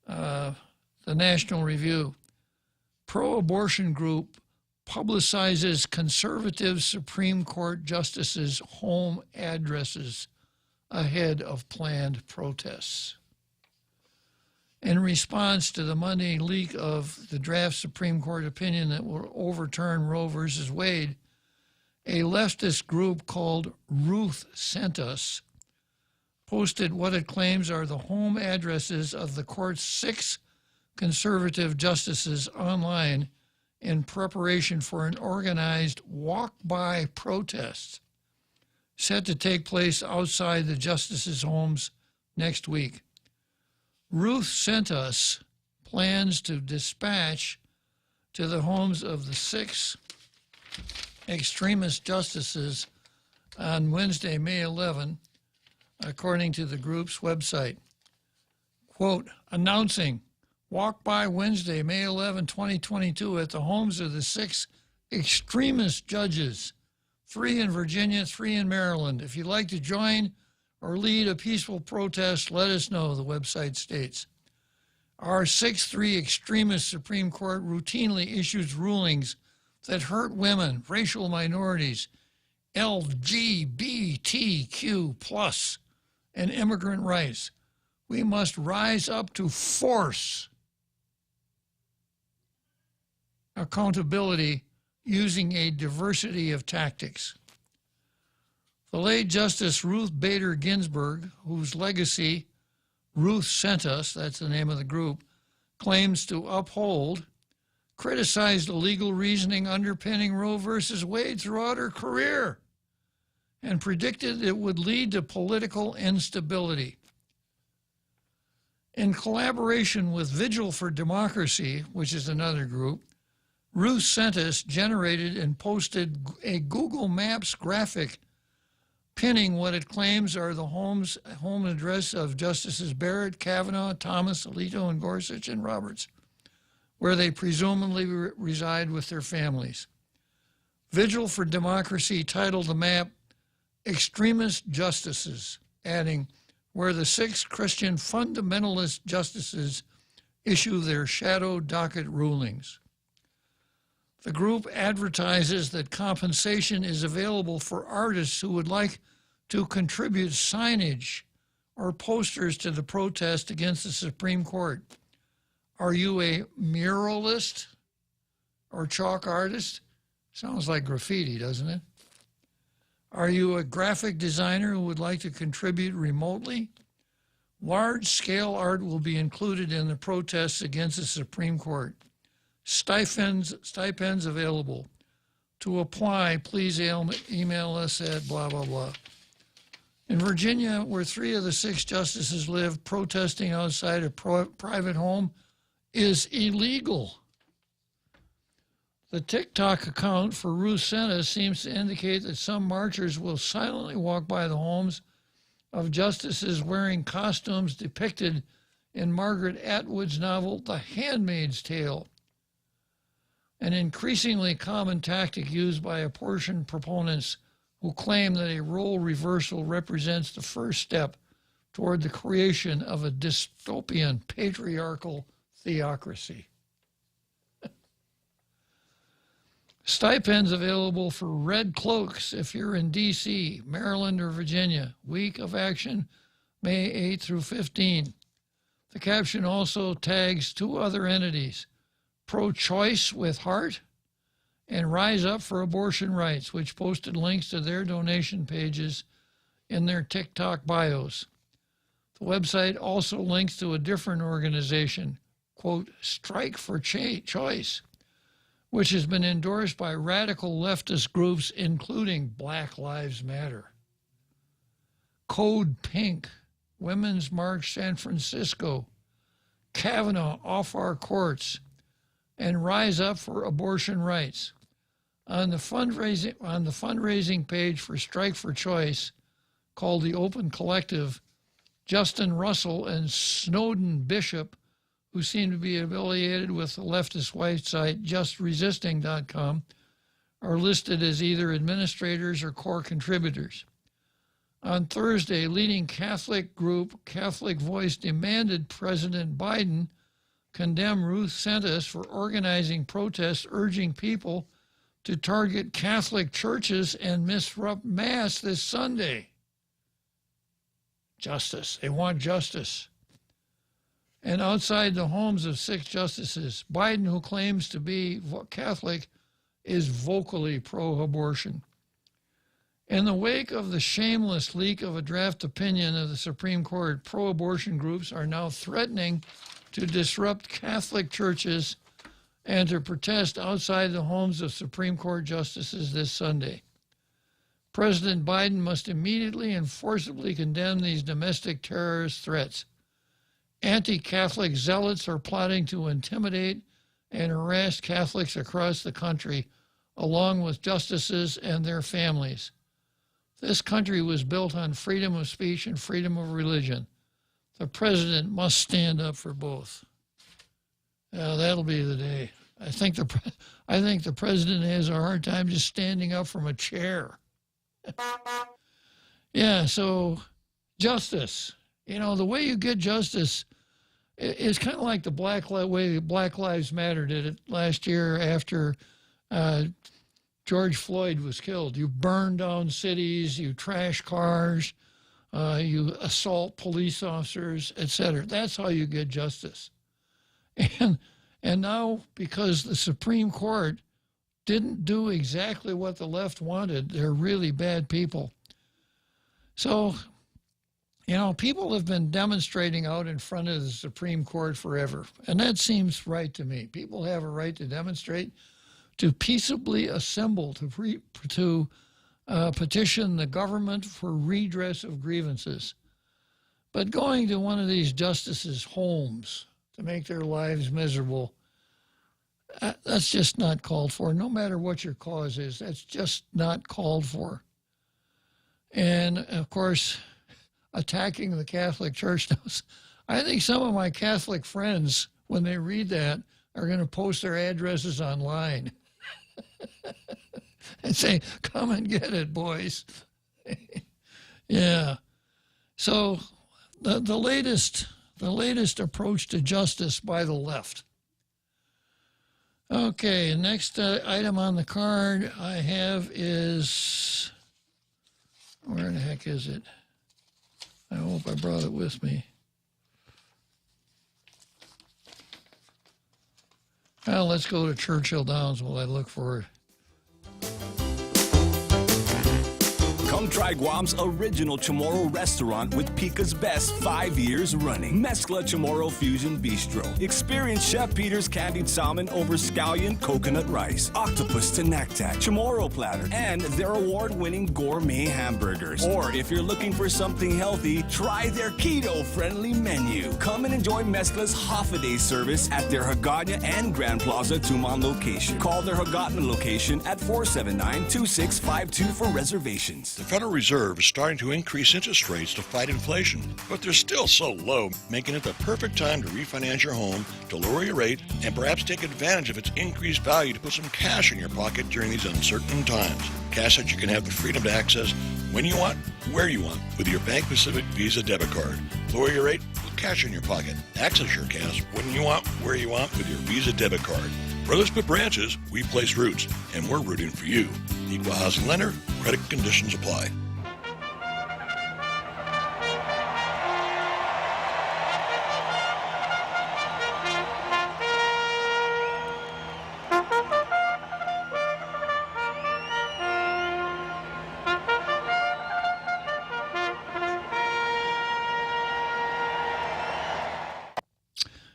the National Review. Pro-abortion group publicizes conservative Supreme Court justices' home addresses ahead of planned protests. In response to the Monday leak of the draft Supreme Court opinion that will overturn Roe versus Wade, a leftist group called Ruth Sent Us posted what it claims are the home addresses of the court's 6 conservative justices online in preparation for an organized walk-by protest set to take place outside the justices' homes next week. Ruth Sent Us plans to dispatch to the homes of the 6 extremist justices on Wednesday, May 11, according to the group's website. Quote, announcing walk by Wednesday, May 11, 2022 at the homes of the 6 extremist judges 3 in Virginia, 3 in Maryland. If you'd like to join or lead a peaceful protest, let us know, the website states. Our 6-3 extremist Supreme Court routinely issues rulings that hurt women, racial minorities, LGBTQ+, and immigrant rights. We must rise up to force accountability using a diversity of tactics. The late Justice Ruth Bader Ginsburg, whose legacy Ruth Sent Us, that's the name of the group, claims to uphold, criticized the legal reasoning underpinning Roe v. Wade throughout her career and predicted it would lead to political instability. In collaboration with Vigil for Democracy, which is another group, Ruth Sent Us generated and posted a Google Maps graphic pinning what it claims are the home address of Justices Barrett, Kavanaugh, Thomas, Alito, and Gorsuch, and Roberts, where they presumably reside with their families. Vigil for Democracy titled the map Extremist Justices, adding, where the 6 Christian fundamentalist justices issue their shadow docket rulings. The group advertises that compensation is available for artists who would like to contribute signage or posters to the protest against the Supreme Court. Are you a muralist or chalk artist? Sounds like graffiti, doesn't it? Are you a graphic designer who would like to contribute remotely? Large-scale art will be included in the protests against the Supreme Court. Stipends available. To apply, please email us at blah, blah, blah. In Virginia, where 3 of the 6 justices live, protesting outside a private home is illegal. The TikTok account for Ruth Sent Us seems to indicate that some marchers will silently walk by the homes of justices wearing costumes depicted in Margaret Atwood's novel, The Handmaid's Tale, an increasingly common tactic used by abortion proponents who claim that a role reversal represents the first step toward the creation of a dystopian patriarchal theocracy. Stipends available for red cloaks if you're in D.C., Maryland, or Virginia. Week of action, May 8 through 15. The caption also tags 2 other entities, Pro-Choice with Heart and Rise Up for Abortion Rights, which posted links to their donation pages in their TikTok bios. The website also links to a different organization, quote, Strike for Choice, which has been endorsed by radical leftist groups, including Black Lives Matter. Code Pink, Women's March San Francisco, Kavanaugh Off Our Courts, and Rise Up for Abortion Rights. On the fundraising page for Strike for Choice, called the Open Collective, Justin Russell and Snowden Bishop, who seem to be affiliated with the leftist white site JustResisting.com, are listed as either administrators or core contributors. On Thursday, leading Catholic group Catholic Voice demanded President Biden condemn Ruth Sent Us for organizing protests urging people to target Catholic churches and disrupt Mass this Sunday. Justice. They want justice. And outside the homes of 6 justices, Biden, who claims to be Catholic, is vocally pro-abortion. In the wake of the shameless leak of a draft opinion of the Supreme Court, pro-abortion groups are now threatening to disrupt Catholic churches and to protest outside the homes of Supreme Court justices this Sunday. President Biden must immediately and forcibly condemn these domestic terrorist threats. Anti-Catholic zealots are plotting to intimidate and harass Catholics across the country, along with justices and their families. This country was built on freedom of speech and freedom of religion. The president must stand up for both. That'll be the day. I think the president has a hard time just standing up from a chair. Yeah, so justice. You know, the way you get justice is kind of like the way Black Lives Matter did it last year after George Floyd was killed. You burn down cities, you trash cars, you assault police officers, etc. That's how you get justice. And now, because the Supreme Court didn't do exactly what the left wanted, they're really bad people. So, you know, people have been demonstrating out in front of the Supreme Court forever, and that seems right to me. People have a right to demonstrate, to peaceably assemble, to petition the government for redress of grievances. But going to one of these justices' homes to make their lives miserable, that's just not called for. No matter what your cause is, that's just not called for. And, of course, attacking the Catholic Church. I think some of my Catholic friends, when they read that, are going to post their addresses online and say, come and get it, boys. Yeah. So the latest approach to justice by the left. Okay, next item on the card I have is, where the heck is it? I hope I brought it with me. Well, let's go to Churchill Downs while I look for it. Come try Guam's original Chamorro restaurant with Pica's Best 5 years running. Mezcla Chamorro Fusion Bistro. Experience Chef Peter's candied salmon over scallion coconut rice, octopus tenactac, Chamorro platter, and their award-winning gourmet hamburgers. Or if you're looking for something healthy, try their keto-friendly menu. Come and enjoy Mezcla's half-a-day service at their Hagåtña and Grand Plaza Tumon location. Call their Hagåtña location at 479-2652 for reservations. The Federal Reserve is starting to increase interest rates to fight inflation, but they're still so low, making it the perfect time to refinance your home, to lower your rate, and perhaps take advantage of its increased value to put some cash in your pocket during these uncertain times. Cash that you can have the freedom to access when you want, where you want, with your Bank Pacific Visa debit card. Lower your rate, put cash in your pocket. Access your cash when you want, where you want, with your Visa debit card. Where let's put branches, we place roots, and we're rooting for you. Equal housing lender, credit conditions apply.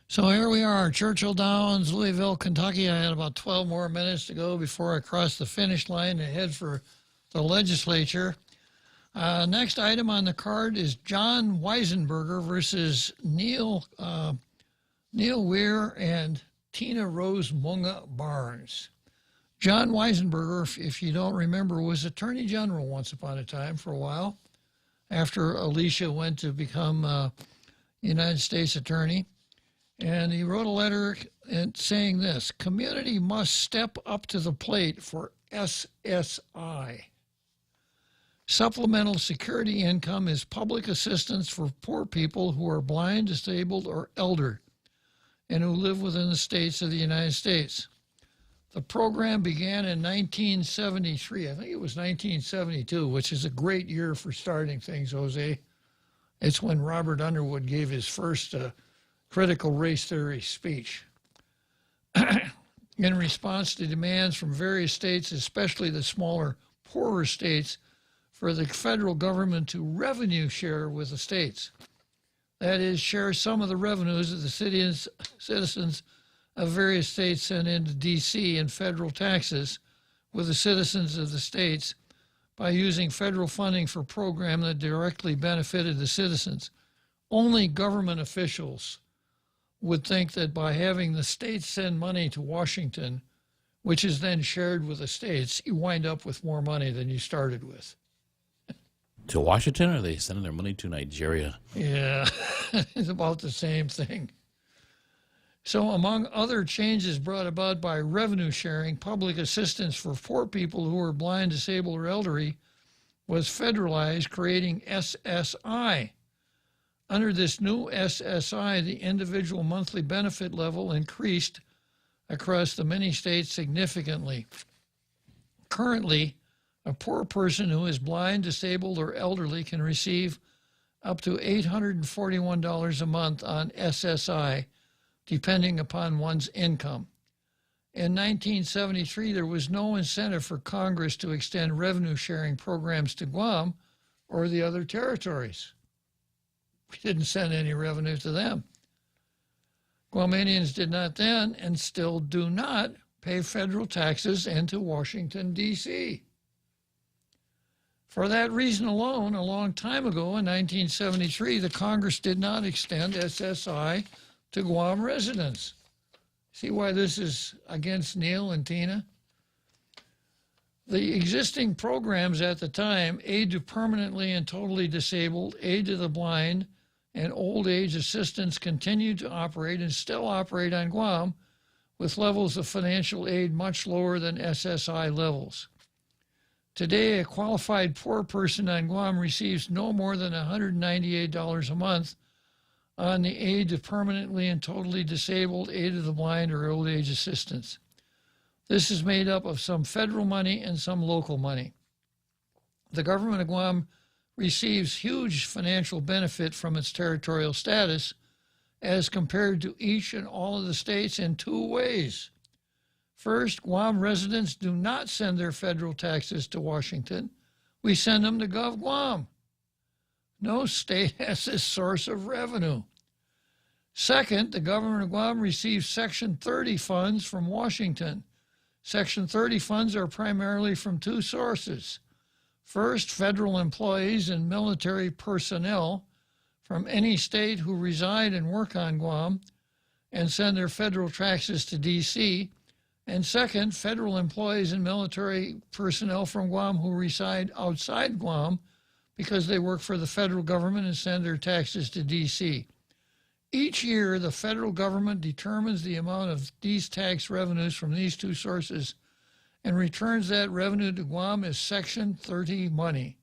So here we are, Churchill Downs, Louisville, Kentucky. I had about 12 more minutes to go before I cross the finish line and head for the legislature. Next item on the card is John Weisenberger versus Neil Weir and Tina Rose Munga Barnes. John Weisenberger, if you don't remember, was Attorney General once upon a time for a while, after Alicia went to become United States Attorney. And he wrote a letter saying this: community must step up to the plate for SSI. Supplemental security income is public assistance for poor people who are blind, disabled, or elder, and who live within the states of the United States. The program began in 1973. I think it was 1972, which is a great year for starting things, Jose. It's when Robert Underwood gave his first critical race theory speech. In response to demands from various states, especially the smaller, poorer states, for the federal government to revenue share with the states. That is, share some of the revenues that the citizens of various states send into D.C. in federal taxes with the citizens of the states by using federal funding for programs that directly benefited the citizens. Only government officials would think that by having the states send money to Washington, which is then shared with the states, you wind up with more money than you started with. To Washington, or are they sending their money to Nigeria? Yeah, it's about the same thing. So among other changes brought about by revenue sharing, public assistance for poor people who are blind, disabled, or elderly was federalized, creating SSI. Under this new SSI, the individual monthly benefit level increased across the many states significantly. Currently, a poor person who is blind, disabled, or elderly can receive up to $841 a month on SSI, depending upon one's income. In 1973, there was no incentive for Congress to extend revenue-sharing programs to Guam or the other territories. We didn't send any revenue to them. Guamanians did not then, and still do not, pay federal taxes into Washington, D.C. For that reason alone, a long time ago in 1973, the Congress did not extend SSI to Guam residents. See why this is against Neil and Tina? The existing programs at the time, aid to permanently and totally disabled, aid to the blind, and old age assistance continued to operate and still operate on Guam with levels of financial aid much lower than SSI levels. Today, a qualified poor person on Guam receives no more than $198 a month on the aid to permanently and totally disabled, aid of the blind, or old age assistance. This is made up of some federal money and some local money. The government of Guam receives huge financial benefit from its territorial status as compared to each and all of the states in two ways. First, Guam residents do not send their federal taxes to Washington. We send them to Gov Guam. No state has this source of revenue. Second, the government of Guam receives Section 30 funds from Washington. Section 30 funds are primarily from two sources. First, federal employees and military personnel from any state who reside and work on Guam and send their federal taxes to D.C., and second, federal employees and military personnel from Guam who reside outside Guam because they work for the federal government and send their taxes to D.C. Each year, the federal government determines the amount of these tax revenues from these two sources and returns that revenue to Guam as Section 30 money.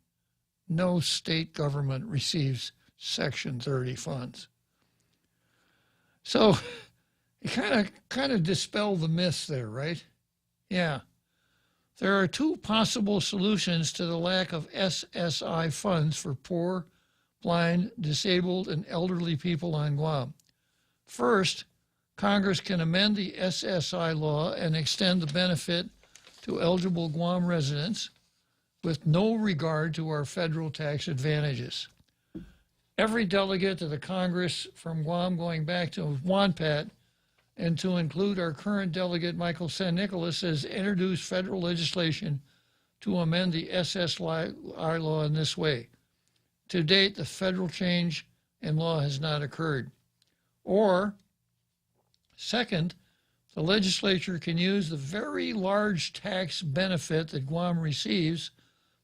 No state government receives Section 30 funds. So it kind of dispelled the myths there, right? Yeah. There are two possible solutions to the lack of SSI funds for poor, blind, disabled, and elderly people on Guam. First, Congress can amend the SSI law and extend the benefit to eligible Guam residents with no regard to our federal tax advantages. Every delegate to the Congress from Guam going back to WANPAT and to include our current delegate, Michael San Nicolas, has introduced federal legislation to amend the SSI law in this way. To date, the federal change in law has not occurred. Or, second, the legislature can use the very large tax benefit that Guam receives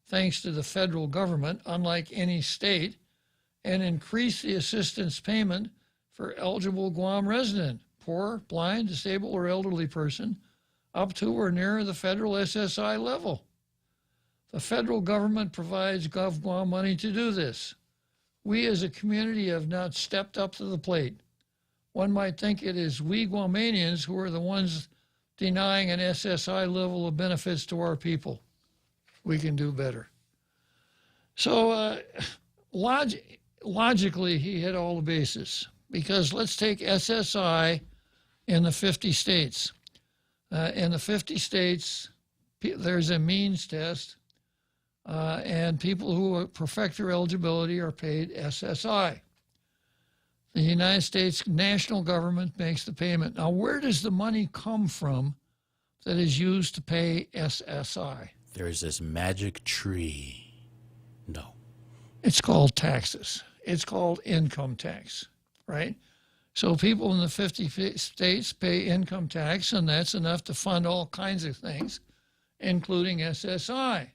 thanks to the federal government, unlike any state, and increase the assistance payment for eligible Guam resident, poor, blind, disabled, or elderly person, up to or near the federal SSI level. The federal government provides Gov Guam money to do this. We as a community have not stepped up to the plate. One might think it is we Guamanians who are the ones denying an SSI level of benefits to our people. We can do better. So logically, he hit all the bases, because let's take SSI in the 50 states. In the 50 states, there's a means test, and people who perfect their eligibility are paid SSI. The United States national government makes the payment. Now, where does the money come from that is used to pay SSI? There's this magic tree. No. It's called taxes. It's called income tax, right? So people in the 50 states pay income tax, and that's enough to fund all kinds of things, including SSI.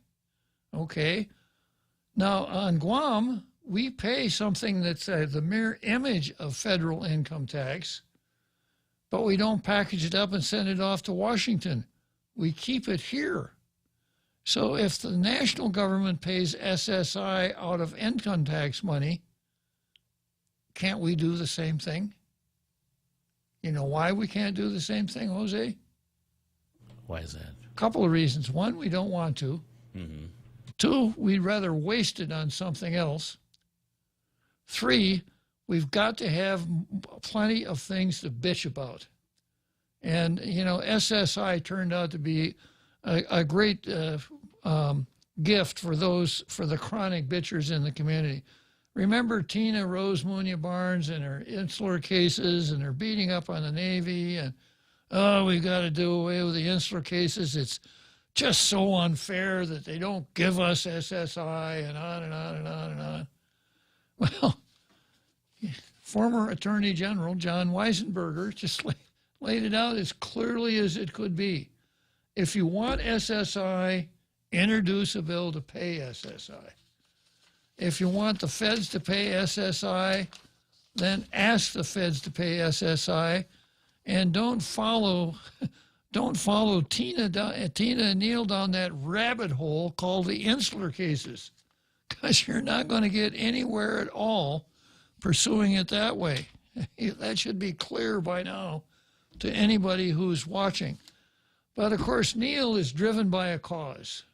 Okay. Now, on Guam, we pay something that's the mere image of federal income tax, but we don't package it up and send it off to Washington. We keep it here. So if the national government pays SSI out of income tax money, can't we do the same thing? You know why we can't do the same thing, Jose? Why is that? A couple of reasons. One, we don't want to. Mm-hmm. Two, we'd rather waste it on something else. Three, we've got to have plenty of things to bitch about. And, you know, SSI turned out to be a great gift for the chronic bitchers in the community. Remember Tina Rose Munya Barnes and her insular cases and her beating up on the Navy and, oh, we've got to do away with the insular cases. It's just so unfair that they don't give us SSI and on and on and on and on. Well, former Attorney General John Weisenberger just laid it out as clearly as it could be. If you want SSI, introduce a bill to pay SSI. If you want the feds to pay SSI, then ask the feds to pay SSI, and don't follow Tina and Neil down that rabbit hole called the insular cases, because you're not going to get anywhere at all pursuing it that way. That should be clear by now to anybody who's watching. But of course, Neil is driven by a cause.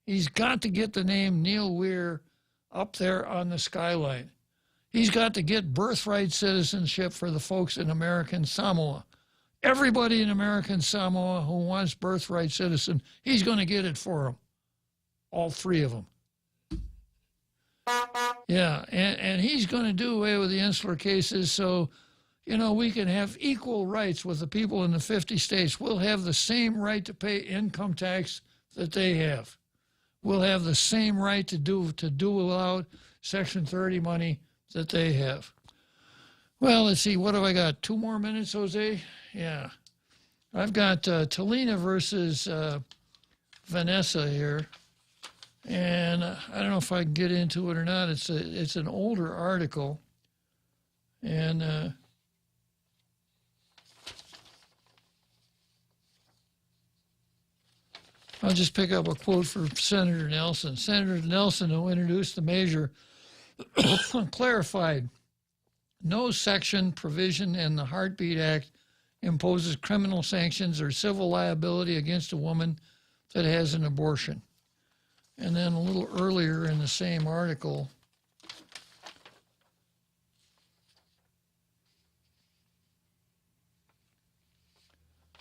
He's got to get the name Neil Weir up there on the skyline. He's got to get birthright citizenship for the folks in American Samoa. Everybody in American Samoa who wants birthright citizen, he's going to get it for them. All three of them. Yeah, and he's going to do away with the insular cases so, you know, we can have equal rights with the people in the 50 states. We'll have the same right to pay income tax that they have. We'll have the same right to do without Section 30 money that they have. Well, let's see, what have I got? 2 more minutes, Jose? Yeah. I've got Talina versus Vanessa here. And I don't know if I can get into it or not. It's an older article. And I'll just pick up a quote from Senator Nelson. Senator Nelson, who introduced the measure, clarified, no section, provision in the Heartbeat Act imposes criminal sanctions or civil liability against a woman that has an abortion. And then a little earlier in the same article,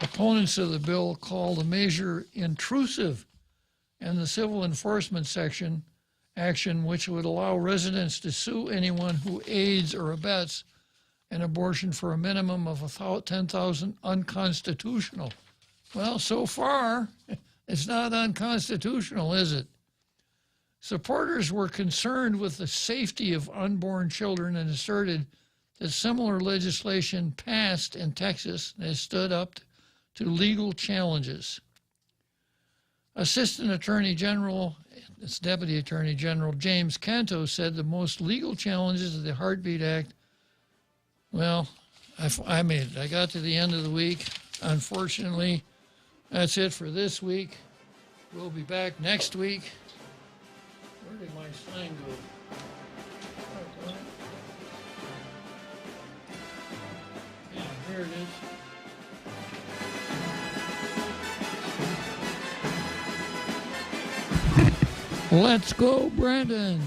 opponents of the bill call the measure intrusive, and the civil enforcement action which would allow residents to sue anyone who aids or abets an abortion for a minimum of $10,000 unconstitutional. Well, so far, it's not unconstitutional, is it? Supporters were concerned with the safety of unborn children and asserted that similar legislation passed in Texas has stood up to legal challenges. Assistant Attorney General, it's Deputy Attorney General James Canto said the most legal challenges of the Heartbeat Act, well, I made it. I got to the end of the week. Unfortunately, that's it for this week. We'll be back next week. Where did my sign go? Yeah, here it is. Let's go, Brandon.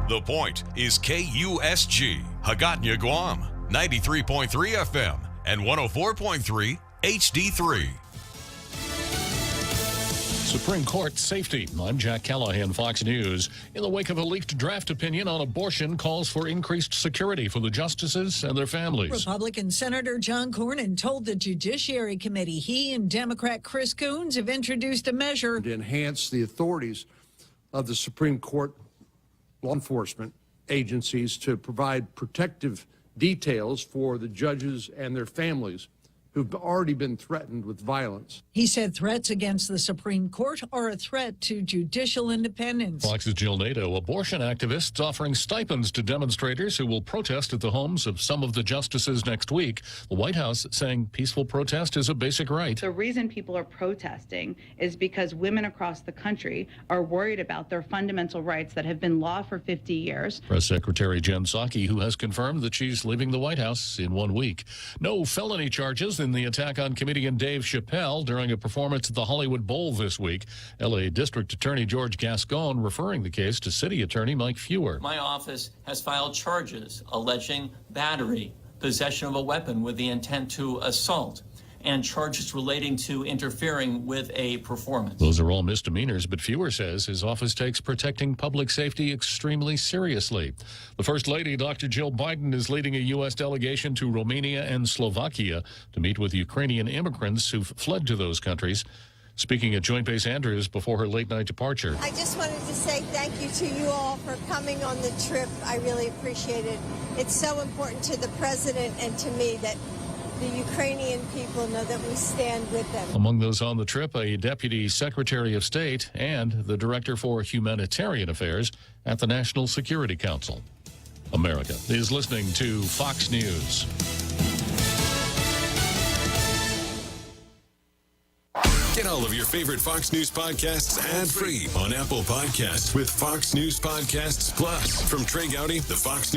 The Point is KUSG, Hagåtña, Guam, 93.3 FM and 104.3 HD3. Supreme Court safety. I'm Jack Callahan, Fox News. In the wake of a leaked draft opinion on abortion, calls for increased security for the justices and their families. Republican Senator John Cornyn told the Judiciary Committee he and Democrat Chris Coons have introduced a measure to enhance the authorities of the Supreme Court law enforcement agencies to provide protective details for the judges and their families who've already been threatened with violence. He said threats against the Supreme Court are a threat to judicial independence. Fox's Jill Nato. Abortion activists offering stipends to demonstrators who will protest at the homes of some of the justices next week. The White House saying peaceful protest is a basic right. The reason people are protesting is because women across the country are worried about their fundamental rights that have been law for 50 years. Press Secretary Jen Psaki, who has confirmed that she's leaving the White House in 1 week. No felony charges in the attack on comedian Dave Chappelle during a performance at the Hollywood Bowl this week. L.A. District Attorney George Gascon referring the case to City Attorney Mike Fewer. My office has filed charges alleging battery, possession of a weapon with the intent to assault, and charges relating to interfering with a performance. Those are all misdemeanors, but Fewer says his office takes protecting public safety extremely seriously. The First Lady, Dr. Jill Biden, is leading a U.S. delegation to Romania and Slovakia to meet with Ukrainian immigrants who've fled to those countries. Speaking at Joint Base Andrews before her late-night departure. I just wanted to say thank you to you all for coming on the trip. I really appreciate it. It's so important to the president and to me that the Ukrainian people know that we stand with them. Among those on the trip, a Deputy Secretary of State and the Director for Humanitarian Affairs at the National Security Council. America is listening to Fox News. Get all of your favorite Fox News podcasts ad-free on Apple Podcasts with Fox News Podcasts Plus. From Trey Gowdy, the Fox News